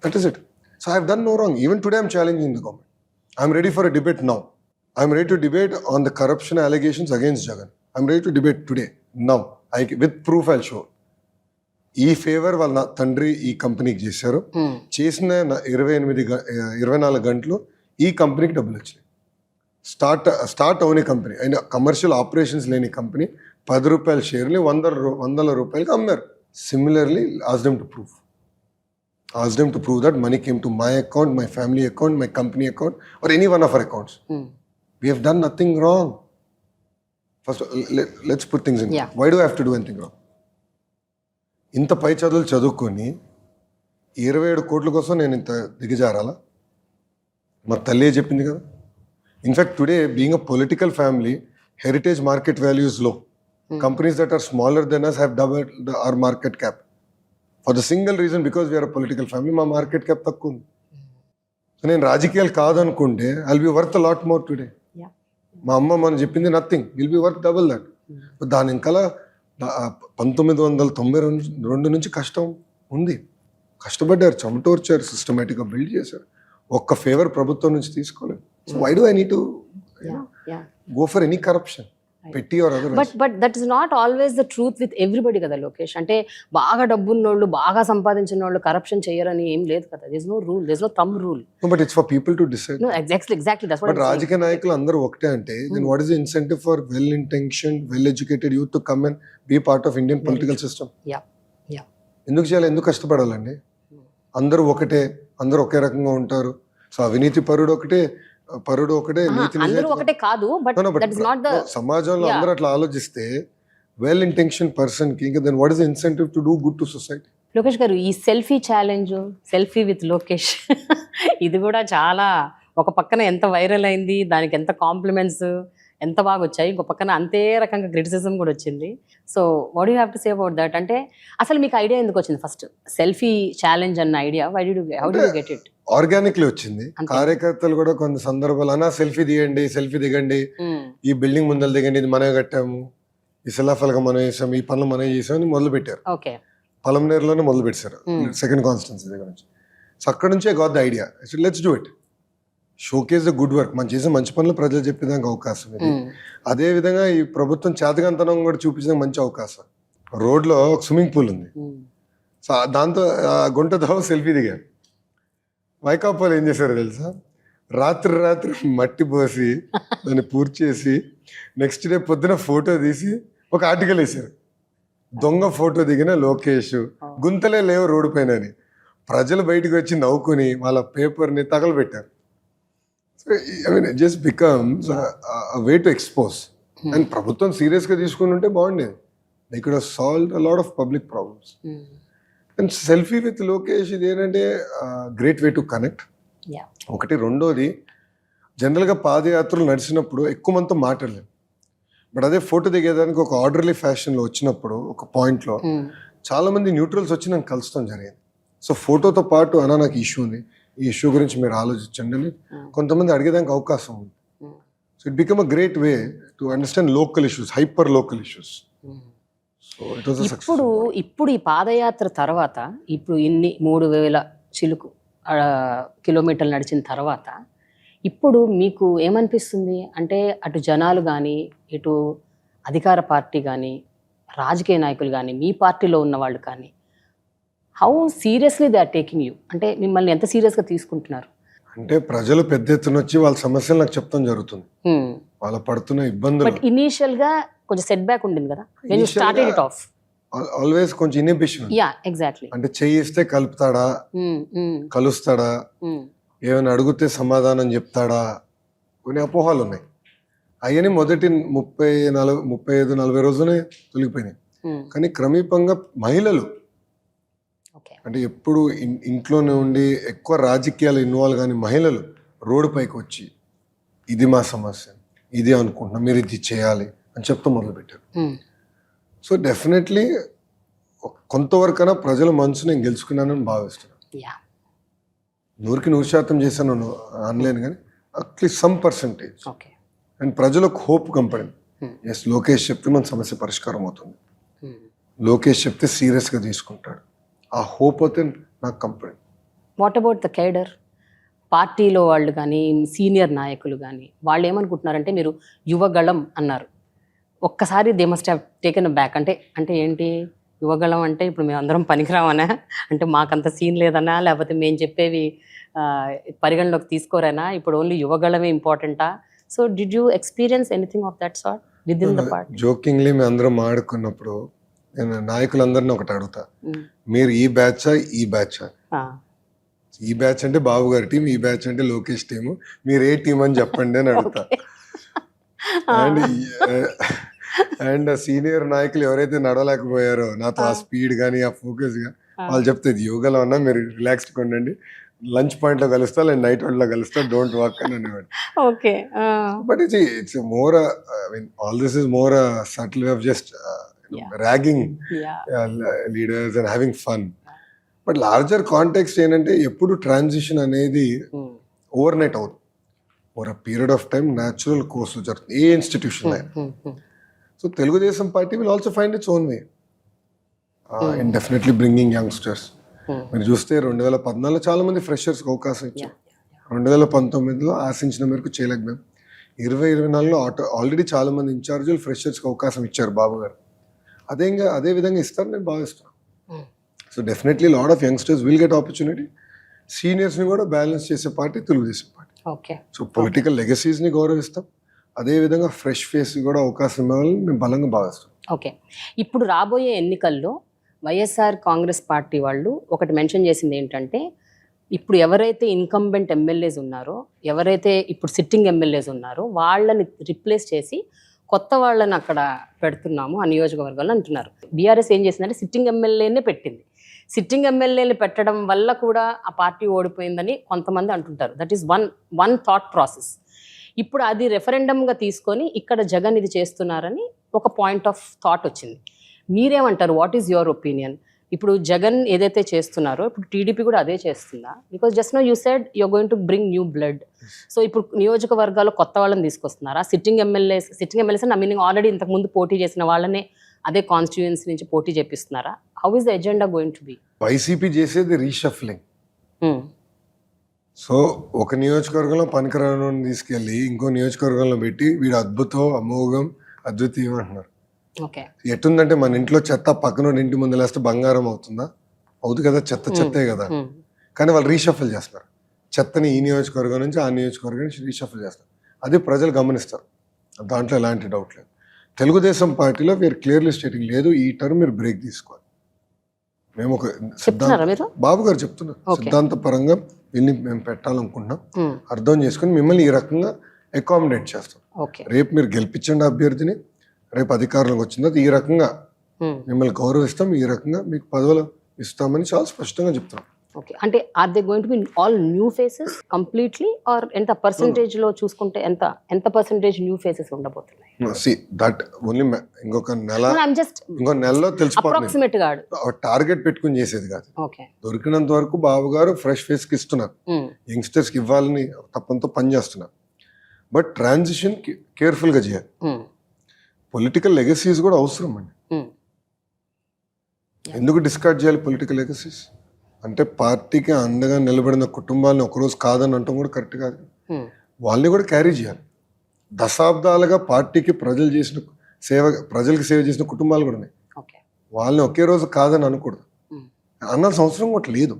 That is it. So I have done no wrong. Even today I'm challenging the government. I'm ready for a debate now. I'm ready to debate on the corruption allegations against Jagan. I'm ready to debate today now. With proof I'll show. ఈ favour వాళ్ళ తండ్రి ఈ కంపెనీకి చేశారు. చేసిన 24 గంటలు ఈ కంపెనీకి డబ్బులు వచ్చినాయి. స్టార్ట్ అవని కంపెనీ అయినా కమర్షియల్ ఆపరేషన్స్ లేని కంపెనీ 10 రూపాయల షేర్ని 100 రూపాయలకి అమ్మారు. Similarly ask them to prove that money came to my account, my family account, my company account or any one of our accounts. We have done nothing wrong. First let's put things in. Why do have to do anything wrong? ఇంత పై చదువులు చదువుకొని 27 కోట్ల కోసం నేను ఇంత దిగజారాలా? మా తల్లి చెప్పింది కదా. In fact today being a political family, Heritage market values లో companies that are smaller than us have doubled our market cap for the single reason because we are a political family. మా మార్కెట్ క్యాప్ తక్కువ ఉంది. నేను రాజకీయాలు కాదనుకుంటే I'll be worth a lot more today. మా అమ్మ మనం చెప్పింది nothing, will be worth double that. దాని ఇంకా 1992 నుంచి కష్టం ఉంది. కష్టపడ్డారు, చెమటోర్చారు, సిస్టమేటిక్గా బిల్డ్ చేశారు. ఒక్క ఫేవర్ ప్రభుత్వం నుంచి తీసుకోలేదు. So why do I need to go for any corruption? పెట్టి or otherwise. But that is not always the truth with everybody కదా లోకేష్. అంటే బాగా డబ్బున్నోళ్ళు బాగా సంపాదించిన వాళ్ళు కరప్షన్ చేయరని ఏం లేదు కదా. This no rule, this no thumb rule. But it's for people to decide. No, exactly that's what but రాజకీయ నాయకులు అందరూ ఒకటే అంటే then what is the incentive for well intention well educated youth to come and be part of Indian political system? Yeah yeah. ఎందుకు చేయాలి, ఎందుకు కష్టపడాలండి? అందరూ ఒకటే, అందరూ ఒకే రకంగా ఉంటారు. సో అవినీతి పరుడు ఒకటే, నీతి అందరూ ఒకటే కాదు, but that is not the సమాజంలో అందరూ అట్లా ఆలోచిస్తే వెల్ ఇంటెన్షన్ పర్సన్ కి ఇంకా then what is the incentive to do good to society? Lokesh గారు, ఈ selfie challenge, selfie with Lokesh ఇది కూడా చాలా ఒక పక్కన ఎంత వైరల్ అయింది, దానికి ఎంత కాంప్లిమెంట్స్ ఎంత బాగా వచ్చాయి, ఇంకో పక్కన అంతే రకంగా క్రిటిసిజం కూడా వచ్చింది. So what you have to say about that? అంటే అసలు మీకు ఐడియా ఎందుకు వచ్చింది ఫస్ట్ సెల్ఫీ ఛాలెంజ్ అన్న idea? How did you get it? Organically వచ్చింది. కార్యకర్తలు కూడా కొన్ని సందర్భాలు అన్నా సెల్ఫీ దిగండి, ఈ బిల్డింగ్ ముందర దిగండి, ఇది మనమే కట్టాము, ఈ శిలాఫలక మనం వేసాము, ఈ పనులు మనం చేసామని మొదలు పెట్టారు. ఓకే, పలంనేరులోనే మొదలు పెట్టారు, సెకండ్ కాన్స్టిట్యున్సీ దగ్గర నుంచి. సో అక్కడ నుంచే got the idea, let's do it, showcase the good work, మనం చేసే మంచి పనులు ప్రజలు చెప్పేదానికి అవకాశం ఇది. అదే విధంగా ఈ ప్రభుత్వం చేతకంతనం కూడా చూపించడానికి మంచి అవకాశం. రోడ్లో ఒక స్విమ్మింగ్ పూల్ ఉంది, సో దాంతో గుంట దావ సెల్ఫీ దిగారు. వైకాపాలు ఏం చేశారో తెలుసా? రాత్రి మట్టి పోసి దాన్ని పూర్తి చేసి నెక్స్ట్ డే పొద్దున ఫోటో తీసి ఒక ఆర్టికల్ వేశారు, దొంగ ఫోటో దిగిన లోకేష్, గుంతలే లేవు రోడ్డు పైన అని. ప్రజలు బయటకు వచ్చి నవ్వుకుని వాళ్ళ పేపర్ని తగలబెట్టారు. So I mean it just becomes way to expose. And ప్రభుత్వం సీరియస్గా తీసుకుని ఉంటే బాగుండేది. They could have solved a lot of public problems. And selfie with Lokesh ఇది ఏంటంటే గ్రేట్ వే టు కనెక్ట్. ఒకటి. రెండోది, జనరల్గా పాదయాత్రలు నడిచినప్పుడు ఎక్కువ మందితో మాట్లాడలేము, బట్ అదే ఫోటో దిగేదానికి ఒక ఆర్డర్లీ ఫ్యాషన్లో వచ్చినప్పుడు ఒక పాయింట్లో చాలా మంది న్యూట్రల్స్ వచ్చి నన్ను కలుస్తాం జరిగింది. సో ఫోటోతో పాటు అన్నా నాకు ఇష్యూ ఉంది, ఈ ఇష్యూ గురించి మీరు ఆలోచించండి అని కొంతమంది అడిగేదానికి అవకాశం ఉంది. So it become a great way to understand local issues, hyper local issues. So it was a success. ఇప్పుడు ఈ పాదయాత్ర తర్వాత, ఇప్పుడు ఇన్ని 3000 కిలోమీటర్లు నడిచిన తర్వాత ఇప్పుడు మీకు ఏమనిపిస్తుంది? అంటే అటు జనాలు కానీ, ఇటు అధికార పార్టీ కానీ, రాజకీయ నాయకులు కానీ, మీ పార్టీలో ఉన్న వాళ్ళు కానీ, how seriously they are taking you? అంటే మిమ్మల్ని ఎంత సీరియస్గా తీసుకుంటున్నారు? అంటే ప్రజలు పెద్ద ఎత్తున వచ్చి వాళ్ళ సమస్యలు నాకు చెప్తాం జరుగుతుంది, వాళ్ళ పడుతున్న ఇబ్బందులు. బట్ ఇనీషియల్గా కొంచెం సెట్ బ్యాక్ ఉండింది కదా when you started it off? Always కొంచెం ఇన్హిబిషన్. Yeah, exactly. అంటే చేయిస్తే కలుపుతాడా, కలుస్తాడా, ఏమైనా అడిగితే సమాధానం చెప్తాడా, కొన్ని అపోహాలు ఉన్నాయి. అవన్నీ మొదటి 35-40 రోజులనే తొలగిపోయినాయి. కానీ క్రమేపంగా మహిళలు అంటే ఎప్పుడు ఇంట్లోనే ఉండి ఎక్కువ రాజకీయాలు ఇన్వాల్వ్ కానీ మహిళలు రోడ్డు పైకి వచ్చి ఇది మా సమస్య, ఇది అనుకుంటున్నాం, మీరు ఇది చేయాలి అని చెప్తూ మొదలుపెట్టారు. సో డెఫినెట్లీ కొంతవరకైనా ప్రజల మనసు నేను గెలుచుకున్నానని భావిస్తున్నాను. 100% చేశాను ఆన్లైన్, కానీ అట్లీస్ట్ సమ్ పర్సంటేజ్. అండ్ ప్రజలకు హోప్ కంపడింది. ఎస్, లోకేష్ చెప్తే మన సమస్య పరిష్కారం అవుతుంది, లోకేష్ చెప్తే సీరియస్గా తీసుకుంటాడు, ఆ హోప్ అయితే నాకు కంపడింది. What about the cadre? పార్టీలో వాళ్ళు కానీ, సీనియర్ నాయకులు కానీ, వాళ్ళు ఏమనుకుంటున్నారంటే మీరు యువగళం అన్నారు, ఒక్కసారి they must have taken back. అంటే ఏంటి యువగళం అంటే ఇప్పుడు మేము అందరం పనికిరామనా, అంటే మాకంత సీన్ లేదనా, లేకపోతే మేము చెప్పేవి పరిగణలోకి తీసుకోరేనా, ఇప్పుడు ఓన్లీ యువగళమే ఇంపార్టెంటా? So did you experience anything of that sort with in the party? జోకింగ్లీ మేము అందరం ఆడుకున్నప్పుడు నేను నాయకులందరినీ ఒకటి అడుగుతా, మీరు ఈ బ్యాచా ఈ బ్యాచా? ఈ బ్యాచ్ అంటే బాబు గారి టీం, ఈ బ్యాచ్ అంటే లోకేష్ టీము, మీరు ఏ టీం అని చెప్పండి అని అడుగుతా. అండ్ సీనియర్ నాయకులు ఎవరైతే నడవలేకపోయారో నాతో ఆ స్పీడ్ కానీ ఆ ఫోకస్ గా, వాళ్ళు చెప్తే యువగలో ఉన్నా మీరు రిలాక్స్డ్గా ఉండండి, లంచ్ పాయింట్ లో కలుస్తా లేదా నైట్ అవుట్ లో కలుస్తా, డోంట్ వాక్ అని అనేవాడు. But it's more all this is more subtle way of just ragging leaders and having fun. But larger context ఏంటంటే ఎప్పుడు ట్రాన్సిషన్ అనేది ఓవర్ నైట్ అవుతుంది, over a period of time natural course జరుగుతుంది ఏ institution అయినా. So Telugu Desam party will also find its own way in definitely bringing youngsters. మీరు చూస్తే 2014 చాలా మంది ఫ్రెషర్స్కి అవకాశం ఇచ్చారు, 2019లో ఆశించిన మేరకు చేయలేకపోయాం. 2024లో ఆల్రెడీ చాలా మంది ఇన్ఛార్జీలు ఫ్రెషర్స్కి అవకాశం ఇచ్చారు బాబు గారు. అదే విధంగా ఇస్తారు నేను భావిస్తున్నాను. So definitely lot of youngsters will get opportunity. సీనియర్స్ని కూడా బ్యాలెన్స్ చేసే party Telugu Desam party. Okay. So political లెగసీస్ని గౌరవిస్తాం, అదేవిధంగా ఫ్రెష్ ఫేస్ కూడా అవకాశం ఇవ్వాలని మేము బలంగా భావిస్తాం. ఓకే. ఇప్పుడు రాబోయే ఎన్నికల్లో వైఎస్ఆర్ కాంగ్రెస్ పార్టీ వాళ్ళు ఒకటి మెన్షన్ చేసింది ఏంటంటే, ఇప్పుడు ఎవరైతే ఇన్కంబెంట్ ఎమ్మెల్యేస్ ఉన్నారో, ఎవరైతే ఇప్పుడు సిట్టింగ్ ఎమ్మెల్యేస్ ఉన్నారో వాళ్ళని రిప్లేస్ చేసి కొత్త వాళ్ళని అక్కడ పెడుతున్నాము ఆ నియోజకవర్గాల్లో అంటున్నారు. బీఆర్ఎస్ ఏం చేసిందంటే సిట్టింగ్ ఎమ్మెల్యేనే పెట్టింది. సిట్టింగ్ ఎమ్మెల్యేని పెట్టడం వల్ల కూడా ఆ పార్టీ ఓడిపోయిందని కొంతమంది అంటుంటారు. That is one thought process. ఇప్పుడు అది రెఫరెండంగా తీసుకొని ఇక్కడ జగన్ ఇది చేస్తున్నారని ఒక పాయింట్ ఆఫ్ థాట్ వచ్చింది. మీరేమంటారు? What is your opinion? ఇప్పుడు జగన్ ఏదైతే చేస్తున్నారో ఇప్పుడు టీడీపీ కూడా అదే చేస్తుందా? Because just now you said you are going to bring new blood. So ఇప్పుడు నియోజకవర్గాల్లో కొత్త వాళ్ళని తీసుకొస్తున్నారా? సిట్టింగ్ ఎమ్మెల్యేస్ నా మీనింగ్ ఆల్రెడీ ఇంతకుముందు పోటీ చేసిన వాళ్ళనే అదే కాన్స్టిట్యుయెన్సీ నుంచి పోటీ చేపిస్తున్నారా? How is the agenda going to be? YCP చేసేది రీషఫ్లింగ్. సో ఒక నియోజకవర్గంలో పనికిరాని తీసుకెళ్ళి ఇంకో నియోజకవర్గంలో పెట్టి వీడు అద్భుతం, అమోఘం, అద్వితీయం అంటున్నారు. ఓకే. ఎట్టుందంటే మన ఇంట్లో చెత్త పక్కన ఇంటి ముందు లేస్తే బంగారం అవుతుందా? అవుతుంది కదా, చెత్తే కదా. కానీ వాళ్ళు రీషఫల్ చేస్తారు. చెత్తని ఈ నియోజకవర్గం నుంచి ఆ నియోజకవర్గం నుంచి రీషఫల్ చేస్తారు. అది ప్రజలు గమనిస్తారు, దాంట్లో ఎలాంటి డౌట్ లేదు. తెలుగుదేశం పార్టీలో వీరు క్లియర్లీ స్టేటింగ్ లేదు, ఈ టర్మ్ మీరు బ్రేక్ తీసుకోవాలి. మేము ఒక బాబు గారు చెప్తున్నారు, సిద్ధాంతపరంగా వీళ్ళని మేము పెట్టాలనుకుంటున్నాం, అర్థం చేసుకుని మిమ్మల్ని ఈ రకంగా అకామిడేట్ చేస్తాం. రేపు మీరు గెలిపించండి అభ్యర్థిని, రేపు అధికారంలోకి వచ్చిన తర్వాత ఈ రకంగా మిమ్మల్ని గౌరవిస్తాం, ఈ రకంగా మీకు పదవులు ఇస్తామని చాలా స్పష్టంగా చెప్తున్నాం. ఓకే. అంటే are they going to be all new faces completely, or ఎంత పర్సెంటేజ్ లో చూసుకుంటే ఎంత పర్సెంటేజ్ న్యూ ఫేసెస్ ఉండబోతున్నాయి? See that only ఇంకొక నెలలో అప్రాక్సిమేట్ గా టార్గెట్ పెట్టుకుని చేసేది కాదు. ఓకే. దొరికినంత వరకు బాబు గారు ఫ్రెష్ ఫేస్ కి ఇస్తున్నారు, యంగ్స్టర్స్ కి ఇవ్వాలని తప్పంతో పని చేస్తున్నారు. బట్ ట్రాన్సిషన్ కేర్ఫుల్ గా చేయాలి. పొలిటికల్ లెగసీస్ కూడా అవసరం అండి. ఎందుకు డిస్కార్డ్ చేయాలి పొలిటికల్ లెగసీస్? అంటే పార్టీకి అండగా నిలబడిన కుటుంబాలను ఒకరోజు కాదని అంటాం కూడా కరెక్ట్ కాదు. వాళ్ళని కూడా క్యారీ చేయాలి. దశాబ్దాలుగా పార్టీకి ప్రజలకి సేవ చేసిన కుటుంబాలు కూడా ఉన్నాయి. వాళ్ళని ఒకే రోజు కాదని అనకూడదు, అనాల్సిన అవసరం కూడా లేదు.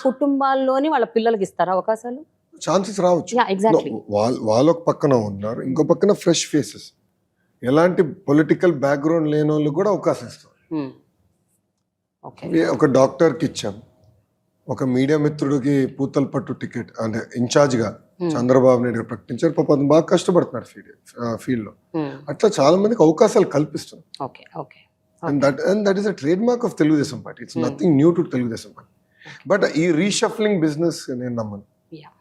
కుటుంబాల్లోని వాళ్ళ పిల్లలకి ఇస్తారా అవకాశాలు? ఛాన్సెస్ రావచ్చు. వాళ్ళ పక్కన ఉన్నారు, ఇంకో పక్కన ఫ్రెష్ ఫేసెస్, ఎలాంటి పొలిటికల్ బ్యాక్గ్రౌండ్ లేని వాళ్ళు కూడా అవకాశం ఇస్తారు. ఒక డాక్టర్కి ఇచ్చాం, ఒక మీడియా మిత్రుడికి పూతలపట్టు టికెట్ అంటే ఇన్ఛార్జ్గా చంద్రబాబు నాయుడు గారు ప్రకటించారు. పాపం బాగా కష్టపడుతున్నారు ఫీల్డ్లో. అట్లా చాలా మందికి అవకాశాలు కల్పిస్తున్నారు. That is a trade mark of Telugu Desam party. It's nothing new to Telugu Desam party. But ఈ రీషఫ్లింగ్ బిజినెస్ నేను నమ్మను.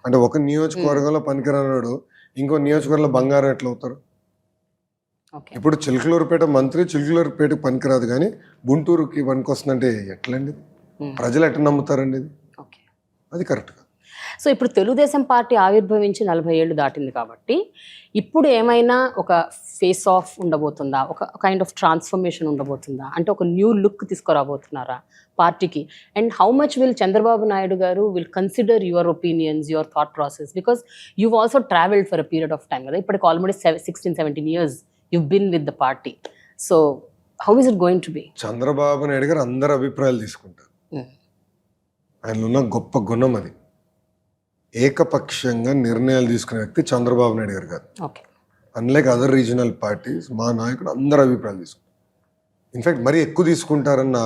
అంటే ఒక నియోజకవర్గంలో పనికిరానాడు ఇంకో నియోజకవర్గంలో బంగారం ఎట్లా అవుతారు? ఇప్పుడు చిలకలూరుపేట మంత్రి చిలకలూరుపేట పనికిరాదు కానీ గుంటూరుకి పనికొస్తుందంటే ఎట్లండి? ప్రజలు ఎట్లా నమ్ముతారండి? అది కరెక్ట్ కాదు. సో ఇప్పుడు తెలుగుదేశం పార్టీ ఆవిర్భవించి 40 ఏళ్ళు దాటింది కాబట్టి ఇప్పుడు ఏమైనా ఒక ఫేస్ ఆఫ్ ఉండబోతుందా? ఒక కైండ్ ఆఫ్ ట్రాన్స్ఫర్మేషన్ ఉండబోతుందా? అంటే ఒక న్యూ లుక్ తీసుకురాబోతున్నారా పార్టీకి? And how much will Chandrababu Naidu గారు will consider your opinions, your thought process? Because you've also traveled for a period of time కదా, ఇప్పటికి almost 16-17 years you've been with the party. So how is it going to be? Chandrababu Naidu గారు అందరి అభిప్రాయాలు తీసుకుంటారు. ఆయనలో ఉన్న గొప్ప గుణం అది. ఏకపక్షంగా నిర్ణయాలు తీసుకునే వ్యక్తి చంద్రబాబు నాయుడు గారు కాదు. అన్లైక్ అదర్ రీజనల్ పార్టీస్ మా నాయకుడు అందరు అభిప్రాయాలు తీసుకుంటారు. ఇన్ఫాక్ట్ మరీ ఎక్కువ తీసుకుంటారన్న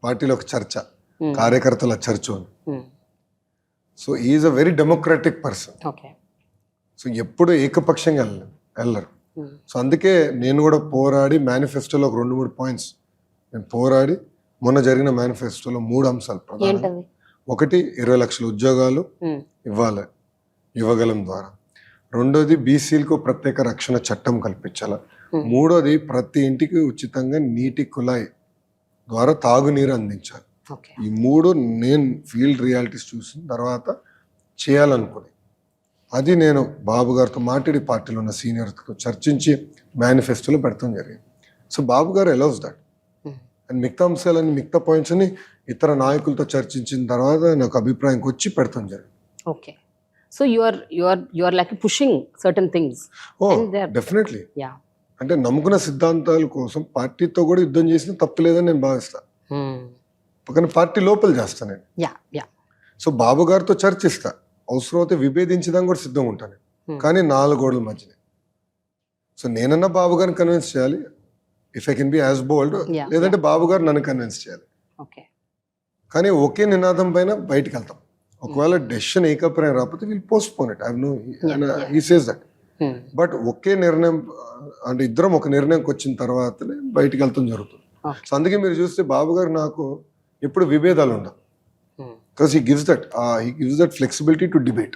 పార్టీలో ఒక చర్చ, కార్యకర్తల చర్చ. So is a very democratic person. So ఎప్పుడు ఏకపక్షంగా వెళ్ళరు. సో అందుకే నేను కూడా పోరాడి మేనిఫెస్టోలో ఒక 2-3 పాయింట్స్ నేను పోరాడి మొన్న జరిగిన మేనిఫెస్టోలో 3 అంశాలు ప్రధానం. ఒకటి 20 లక్షల ఉద్యోగాలు ఇవ్వాలి యువగలం ద్వారా. రెండోది బీసీలకు ప్రత్యేక రక్షణ చట్టం కల్పించాలి. మూడోది ప్రతి ఇంటికి ఉచితంగా నీటి కుళాయి ద్వారా తాగునీరు అందించాలి. ఈ 3 నేను ఫీల్డ్ రియాలిటీస్ చూసిన తర్వాత చేయాలనుకుని అది నేను బాబు గారితో మాట్లాడి పార్టీలో ఉన్న సీనియర్స్తో చర్చించి మేనిఫెస్టోలో పెడతాం జరిగింది. సో బాబు గారు అలౌస్ దట్. అండ్ మిగతా అంశాలని మిగతా పాయింట్స్ని ఇతర నాయకులతో చర్చించిన తర్వాత నాకు అభిప్రాయంకి వచ్చి పెడతాం జరిగింది. Okay. So you are like pushing certain things. Oh definitely. Yeah. అంటే నమ్ముకున్న సిద్ధాంతాల కోసం పార్టీతో కూడా యుద్ధం చేసిన తప్పు లేదని నేను భావిస్తాను. కానీ పార్టీ లోపల చేస్తాను నేను. Yeah yeah. సో బాబు గారితో చర్చిస్తా, అవసరం అయితే విభేదించడానికి కూడా సిద్ధంగా ఉంటాను, కానీ 4 గోడల మధ్యనే. సో నేనన్నా బాబు గారిని కన్విన్స్ చేయాలి, if I can be as bold, లేదంటే బాబు గారు నన్ను కన్విన్స్ చేయాలి. కానీ ఒకే నినాదం పైన బయటికి వెళ్తాం. ఒకవేళ డెసిషన్ ఏకప్రాయం రాకపోతే we'll postpone it. I know he says that. But ఒకే నిర్ణయం అంటే ఇద్దరం ఒక నిర్ణయంకి వచ్చిన తర్వాతనే బయటికి వెళ్తాం జరుగుతుంది. సో అందుకే మీరు చూస్తే బాబు గారు నాకు ఎప్పుడు విభేదాలు ఉండవు. Because he gives that flexibility to debate.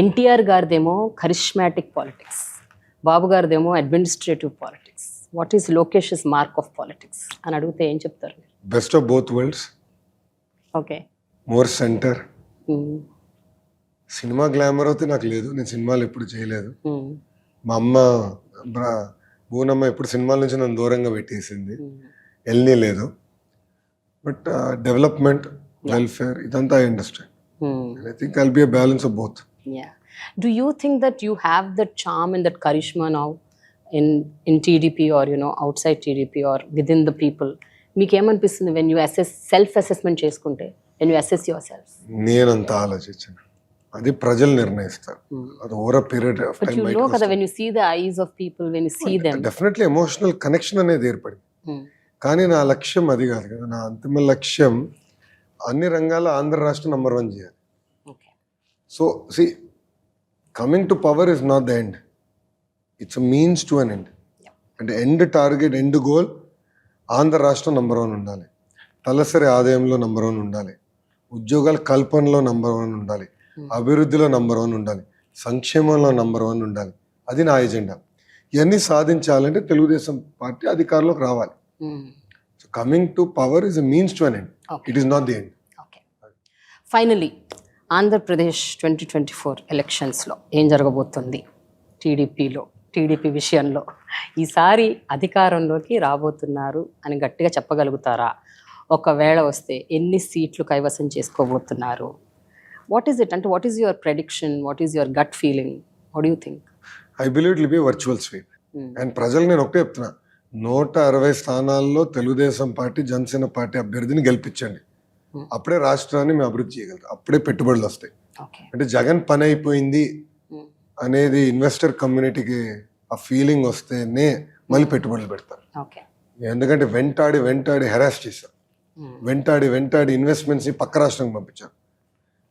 NTR గారిదేమో కరిష్మాటిక్ పాలిటిక్స్, బాబు గారిదేమో administrative politics. What is Lokesh mark of politics అని అడిగితే ఏం చెప్తారు? Best of both worlds. Okay. More centre. Cinema glamour అయితే నాకు లేదు, నేను సినిమాలు ఎప్పుడు చేయలేదు. మా అమ్మ బూనమ్మ ఎప్పుడు సినిమాల నుంచి నన్ను దూరంగా పెట్టేసింది, వెళ్ళనే లేదు. బట్ డెవలప్మెంట్, వెల్ఫేర్ ఇదంతా I understand. I think I'll be a balance of both. Do you think that you have that charm and that charisma now in TDP or outside TDP or within the people? మీకు ఏమనిపిస్తుంది when you self assessment చేసుకుంటే, when you assess yourself? నేనంత ఆలోచించాను, అది ప్రజలు నిర్ణయిస్తారు. అది over period of time but you know కదా, when you see the eyes of people, when you see them, definitely emotional connection అనేది ఏర్పడింది. కానీ నా లక్ష్యం అది కాదు కదా. నా అంతిమ లక్ష్యం అన్ని రంగాల ఆంధ్ర రాష్ట్రం నంబర్ 1 చేయాలి. So see, coming to power is not the end, it's a means to an end. అంటే end target, end goal Andhra రాష్ట్రం నంబర్ 1 ఉండాలి, తలసరి ఆదాయంలో నంబర్ 1 ఉండాలి, ఉద్యోగాల కల్పనలో నంబర్ 1 ఉండాలి, అభివృద్ధిలో నంబర్ 1 ఉండాలి, సంక్షేమంలో నంబర్ 1 ఉండాలి. అది నా ఎజెండా. ఇవన్నీ సాధించాలంటే తెలుగుదేశం పార్టీ అధికారంలోకి రావాలి. So coming to power is a means to an end, it is not the end. Finally Andhra Pradesh 2024 ఎలక్షన్స్లో ఏం జరగబోతుంది? టీడీపీ విషయంలో ఈసారి అధికారంలోకి రాబోతున్నారు అని గట్టిగా చెప్పగలుగుతారా? ఒకవేళ వస్తే ఎన్ని సీట్లు కైవసం చేసుకోబోతున్నారు? What is it? అంటే what is your prediction? What is your gut feeling? What do you think? I believe it will be virtual sweep. And ప్రజలు నేను ఒకటే చెప్తున్నా, 160 స్థానాల్లో తెలుగుదేశం పార్టీ, జనసేన పార్టీ అభ్యర్థిని గెలిపించండి. అప్పుడే రాష్ట్రాన్ని మేము అభివృద్ధి చేయగలుగుతాం, అప్పుడే పెట్టుబడులు వస్తాయి. అంటే జగన్ పని అయిపోయింది అనేది ఇన్వెస్టర్ కమ్యూనిటీకి ఆ ఫీలింగ్ వస్తేనే మళ్ళీ పెట్టుబడులు పెడతారు. ఎందుకంటే వెంటాడి హెరాస్ చేశారు, వెంటాడి ఇన్వెస్ట్మెంట్స్ని పక్క రాష్ట్రానికి పంపించారు.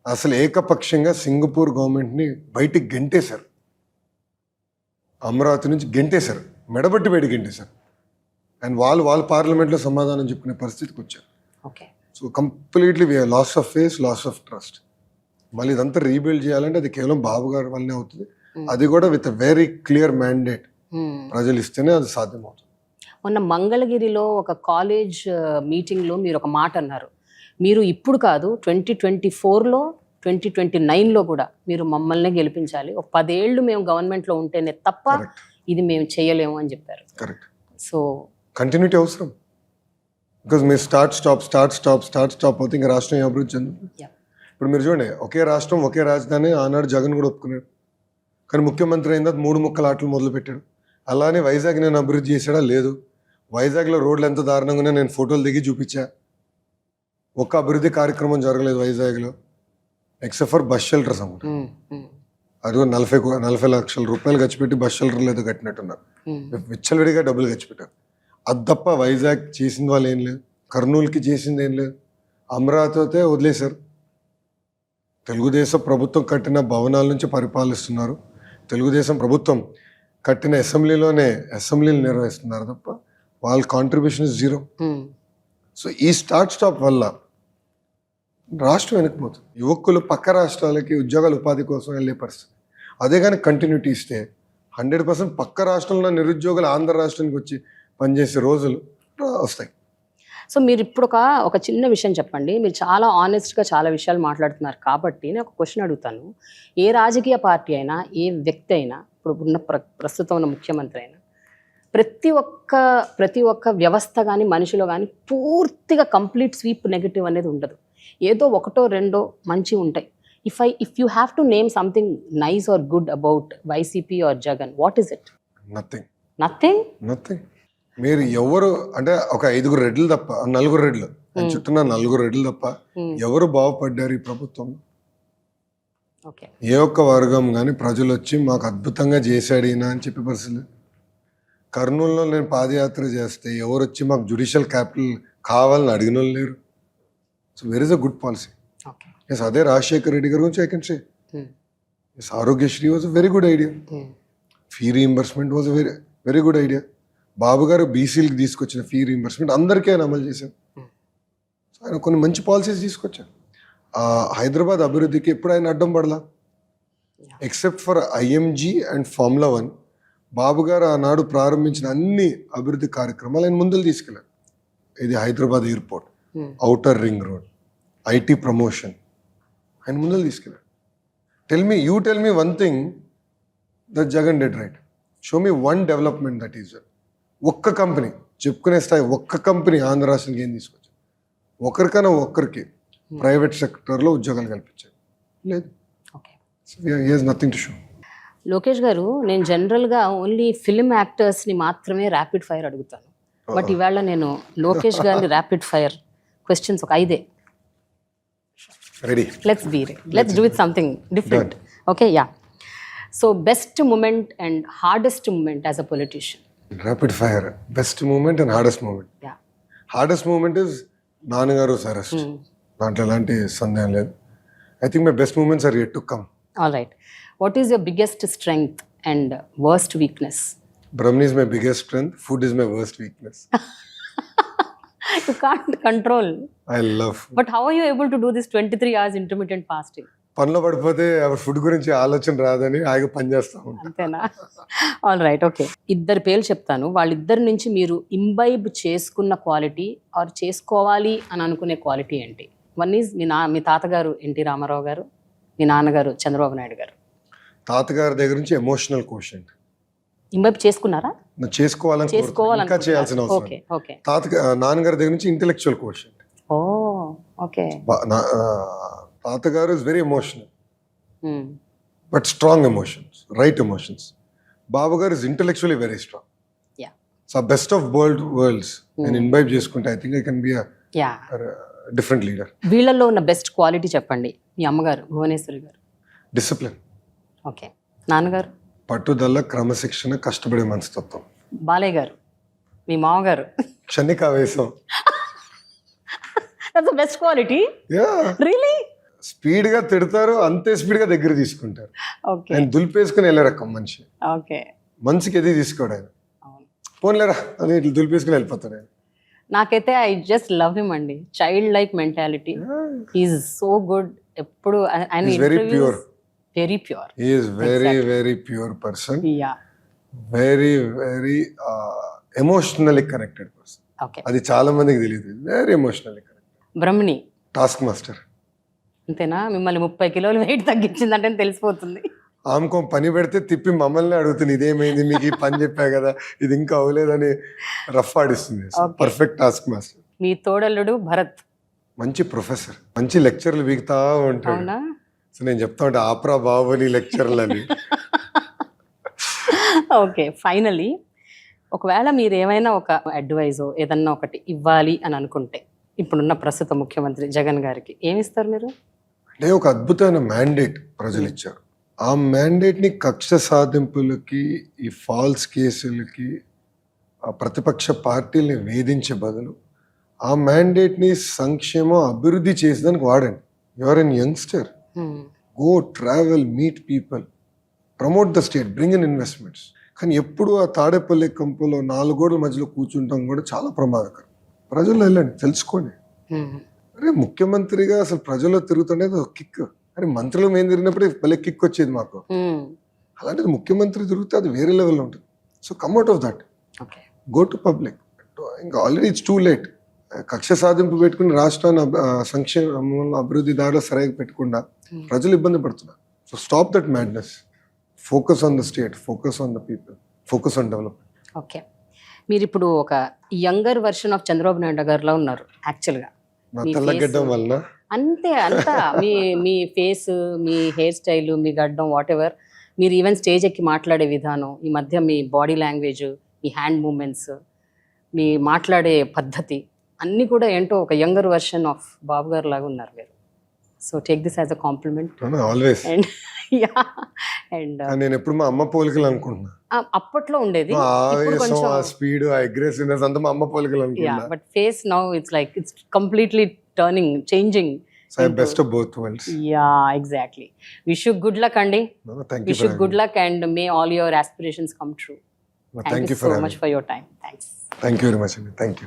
అసలు ఏకపక్షంగా సింగపూర్ గవర్నమెంట్ని బయటికి గెంటేశారు, అమరావతి నుంచి గెంటేశారు, మెడబట్టి బయట గెంటేశారు. అండ్ వాళ్ళు పార్లమెంట్లో సమాధానం చెప్పుకునే పరిస్థితికి వచ్చారు. So completely loss of face, loss of trust. మళ్ళీ ఇదంతా రీబిల్డ్ చేయాలంటే అది కేవలం బాబు గారి వల్లనే అవుతుంది. అది కూడా విత్ వెరీ క్లియర్ మ్యాండేట్ ప్రజలు ఇస్తేనే అది సాధ్యమవుతుంది. మొన్న మంగళగిరిలో ఒక కాలేజ్ మీటింగ్లో మీరు ఒక మాట అన్నారు, మీరు ఇప్పుడు కాదు 2024లో 2029లో కూడా మీరు మమ్మల్ని గెలిపించాలి, ఒక 10 ఏళ్ళు మేము గవర్నమెంట్లో ఉంటేనే తప్ప ఇది మేము చేయలేము అని చెప్పారు. కరెక్ట్. సో కంటిన్యూటీ అవసరం. బికాజ్ మీరు స్టాప్ అవుతే ఇంకా రాష్ట్రం అభివృద్ధి చెందుతుంది. ఇప్పుడు మీరు చూడండి, ఒకే రాష్ట్రం ఒకే రాజధాని ఆనాడు జగన్ కూడా ఒప్పుకున్నాడు. కానీ ముఖ్యమంత్రి అయిన తర్వాత 3 ముక్కల ఆటలు మొదలు పెట్టాడు. అలానే వైజాగ్ నేను అభివృద్ధి చేసాడా? లేదు. వైజాగ్లో రోడ్లు ఎంత దారుణంగా నేను ఫోటోలు దిగి చూపించా. ఒక్క అభివృద్ధి కార్యక్రమం జరగలేదు వైజాగ్లో, ఎక్సెప్ట్ ఫర్ బస్ షెల్టర్స్ అన్నమాట. అది 40 లక్షల రూపాయలు ఖర్చు పెట్టి బస్ షెల్టర్లు ఏదో కట్టినట్టున్నారు, విచ్చలవిడిగా డబ్బులు ఖర్చు పెట్టారు. అది తప్ప వైజాగ్ చేసింది వాళ్ళు ఏం లేదు, కర్నూలుకి చేసింది ఏం లేదు, అమరావతి అయితే వదిలేశారు. తెలుగుదేశం ప్రభుత్వం కట్టిన భవనాల నుంచి పరిపాలిస్తున్నారు, తెలుగుదేశం ప్రభుత్వం కట్టిన అసెంబ్లీలు నిర్వహిస్తున్నారు తప్ప వాళ్ళ కాంట్రిబ్యూషన్ ఇస్ 0. సో ఈ స్టాప్ వల్ల రాష్ట్రం వెనక్కిపోతుంది. యువకులు పక్క రాష్ట్రాలకి ఉద్యోగాల ఉపాధి కోసం వెళ్ళే పరిస్థితి. అదే కానీ కంటిన్యూటీ ఇస్తే 100% పక్క రాష్ట్రంలో నిరుద్యోగులు ఆంధ్ర రాష్ట్రానికి వచ్చి పనిచేసే రోజులు వస్తాయి. సో మీరు ఇప్పుడు ఒక చిన్న విషయం చెప్పండి. మీరు చాలా ఆనెస్ట్గా చాలా విషయాలు మాట్లాడుతున్నారు కాబట్టి నేను ఒక క్వశ్చన్ అడుగుతాను. ఏ రాజకీయ పార్టీ అయినా, ఏ వ్యక్తి అయినా, ఇప్పుడు ఉన్న ప్రస్తుతం ఉన్న ముఖ్యమంత్రి అయినా, ప్రతి ఒక్క వ్యవస్థ కానీ మనిషిలో కానీ పూర్తిగా కంప్లీట్ స్వీప్ నెగిటివ్ అనేది ఉండదు. ఏదో 1-2 మంచి ఉంటాయి. if you have to name something nice or good about YCP or Jagan, what is it? Nothing. Nothing? మీరు ఎవరు అంటే ఒక 5 రెడ్లు తప్ప 4 రెడ్లు నేను చుట్టూ 4 రెడ్లు తప్ప ఎవరు బాగుపడ్డారు ఈ ప్రభుత్వంలో? Okay. ఏ ఒక్క వర్గం కానీ ప్రజలు వచ్చి మాకు అద్భుతంగా చేశాడు ఈయన అని చెప్పే పరిస్థితి. కర్నూలులో నేను పాదయాత్ర చేస్తే ఎవరు వచ్చి మాకు జ్యుడిషియల్ క్యాపిటల్ కావాలని అడిగిన వాళ్ళు లేరు. So where is a good policy. Okay. Yes, అదే రాజశేఖర్ రెడ్డి గారి గురించి I can say yes, Aarogyasri was a very good idea. Fee reimbursement was a very good idea. Babu గారు బీసీలకు తీసుకొచ్చిన ఫీ రీయింబర్స్మెంట్ అందరికీ ఆయన అమలు చేశారు. ఆయన కొన్ని మంచి పాలసీస్ తీసుకొచ్చారు. హైదరాబాద్ అభివృద్ధికి ఎప్పుడు ఆయన అడ్డం పడలా, except for IMG and formula 1. Babu గారు ఆనాడు ప్రారంభించిన అన్ని అభివృద్ధి కార్యక్రమాలు ఆయన ముందుకు తీసుకెళ్ళారు. ఇది Hyderabad airport, outer ring road, IT promotion, ఆయన ముందుకు తీసుకెళ్ళారు. You tell me one thing that Jagan dead right. Show me one development that is ఒక్క కంపెనీ చెప్పుకునే స్థాయి ఒక్క కంపెనీ ఆంధ్ర రాష్ట్రానికి ఏం తీసుకొచ్చారు? ఒకరికైనా ఒక్కరికి ప్రైవేట్ సెక్టర్లో ఉద్యోగాలు కల్పించారు లేదు. Nothing to show. లోకేష్ గారు, నేను జనరల్గా ఓన్లీ ఫిల్మ్ యాక్టర్స్ని మాత్రమే ర్యాపిడ్ ఫైర్ అడుగుతాను. బట్ ఇవాళ నేను లోకేష్ గారిని ర్యాపిడ్ ఫైర్ క్వశ్చన్స్ ఒక 5. Ready? Let's do with something different. Okay, yeah. So best moment and hardest moment as a politician. Rapid fire. Best moment and hardest moment. Hardest moment is నాన్నగారు arrest. దాంట్లో ఎలాంటి సందేహం లేదు. I think my best moments are yet to come. All right. What is your biggest strength and worst weakness? Brahmani is my biggest strength. Food is my worst weakness. You can't control. I love food. But how are you able to do this 23 hours intermittent fasting? పనిలో పడిపోతే food గురించి ఆలోచన రాదని ఆగి పని చేస్తా ఉంటాను. అంతేనా? All right, okay. 2 పేర్లు చెప్తాను. వాళ్ళిద్దరి నుంచి మీరు ఇంబైబ్ చేసుకున్న క్వాలిటీ ఆర్ చేసుకోవాలి అని అనుకునే క్వాలిటీ ఏంటి? వన్ ఈజ్ మీ తాతగారు ఎన్టీ రామారావు గారు, మీ నాన్నగారు చంద్రబాబు నాయుడు గారు. తాతగారి దగ్గర నుంచి ఎమోషనల్ కోషెంట్ ఇంబైబ్ చేసుకున్నారా? చేసుకోవాలని ఇంకా చేయాల్సిన అవసరం. నాన్నగారి దగ్గర నుంచి ఇంటెలెక్చువల్ కోషెంట్. Oh, okay. తాతగారు is very emotional but strong emotions, right emotions. Babu గారు is intellectually very strong. So best of worlds నేను ఇన్వైట్ చేసుకుంటే I think I can be different leader. వీళ్ళల్లో ఉన్న బెస్ట్ క్వాలిటీ చెప్పండి. మీ అమ్మగారు భువనేశ్వరి గారు. డిసిప్లిన్. ఓకే. నాన్నగారు? పట్టుదల, క్రమశిక్షణ, కష్టపడే మనస్తత్వం. బాలయ్య గారు, మీ మామగారు? క్షణికావేశం. That's the best quality? Yeah. Really? Speed గా తిడతారు, అంతే స్పీడ్ గా దగ్గర తీసుకుంటారు. ఓకే. ఆయన దులిపేసుకుని వెళ్ళే రకం మనిషి. ఓకే. మనసుకి ఎది తీసుకోడు ఆయన. పోన్లేరా అని ఇట్లా దులిపేసుకుని వెళ్ళిపోతాడు ఆయన. నాకైతే ఐ జస్ట్ లవ్ హిమ్ అండి. Child like mentality. He is so good. ఎప్పుడు ఆయన very pure. Very pure. He is very very pure person. Very very emotionally connected person. Okay. అది చాలా మందికి తెలియదు. Very emotionally connected. Brahmani task master. అంతేనా? మిమ్మల్ని 30 కిలోలు వెయిట్ తగ్గించిందంటే తెలిసిపోతుంది. ఆమెకో పని పెడితే తిప్పి మమ్మల్ని అడుగుతుంది, ఇదేమైంది మీకు ఈ పని చెప్పా కదా, ఇది ఇంకా అవ్వలేదని రఫ్ ఆడిస్తుంది. Perfect task master. మీ తోడల్లుడు భరత్ మంచి ప్రొఫెసర్, మంచి లెక్చర్లు వీగుతా ఉంటాడు. సో నేను చెప్తా ఉంటా, ఆప్రా బాబు నీ లెక్చర్లు అని. ఓకే. ఫైనలీ, ఒకవేళ మీరు ఏమైనా ఒక అడ్వైజో ఏదన్నా ఒకటి ఇవ్వాలి అని అనుకుంటే ఇప్పుడున్న ప్రస్తుత ముఖ్యమంత్రి జగన్ గారికి ఏమిస్తారు మీరు? అంటే ఒక అద్భుతమైన మ్యాండేట్ ప్రజలు ఇచ్చారు. ఆ మ్యాండేట్ని కక్ష సాధింపులకి, ఈ ఫాల్స్ కేసులకి, ఆ ప్రతిపక్ష పార్టీల్ని వేధించే బదులు ఆ మ్యాండేట్ని సంక్షేమం, అభివృద్ధి చేసేదానికి వాడండి. Your an youngster, go travel, meet people, promote the state, bring in investments. కానీ ఎప్పుడు ఆ తాడేపల్లి కంపులో 4 గోడల మధ్యలో కూర్చుంటాం కూడా చాలా ప్రమాదకరం. ప్రజల్లో వెళ్ళండి, తెలుసుకోండి. అరే ముఖ్యమంత్రిగా అసలు ప్రజల్లో తిరుగుతుండేది ఒక కిక్. అరే మంత్రులు మేము తిరిగినప్పుడు భలే కిక్ వచ్చేది మాకు. అలాంటిది ముఖ్యమంత్రి తిరిగితే అది వేరే లెవెల్లో ఉంటుంది. So come out of that, go to public. ఇంకా ఆల్రెడీ ఇట్స్ టూ లేట్. కక్ష సాధింపు పెట్టుకుని రాష్ట్రాన్ని సంక్షేమ అభివృద్ధి దారిలో సరిగ్గా పెట్టకుండా ప్రజలు ఇబ్బంది పడుతున్నారు. So stop that madness. Focus on the state, focus on the people, focus on development. Okay. మీరు ఇప్పుడు ఒక younger version of Chandrababu Naidu గారిలో ఉన్నారు యాక్చువల్గా. నా మీ తెల్ల face- గడ్డం వలన అంతే అంతా మీ ఫేస్, మీ హెయిర్ స్టైల్, మీ గడ్డం, వాట్ ఎవర్, మీరు ఈవెన్ స్టేజ్ ఎక్కి మాట్లాడే విధానం, ఈ మధ్య మీ బాడీ లాంగ్వేజ్, మీ హ్యాండ్ మూమెంట్స్, మీ మాట్లాడే పద్ధతి అన్నీ కూడా ఏంటో ఒక యంగర్ వర్షన్ ఆఫ్ బాబు గారు లాగా ఉన్నారు మీరు. So take this as a compliment. Always. And yeah and నేను ఎప్పుడు మా అమ్మ పోలికలు అనుకుంటున్నా. అప్పట్లో ఉండేది, ఆ ఇప్పుడు ఆవేశం, కొంచెం ఆ స్పీడ్, ఆ అగ్రెసివ్నెస్ అంతా మా అమ్మ పోలికలు యా, అనుకుంటున్నా. But face now it's completely turning, changing. So I best of both worlds. Yeah, exactly. Wish you good luck అండి. Thank you Wish you good luck and may all your aspirations come true. Thank you so much for your time. Thanks. Thank you very much అండి. Thank you.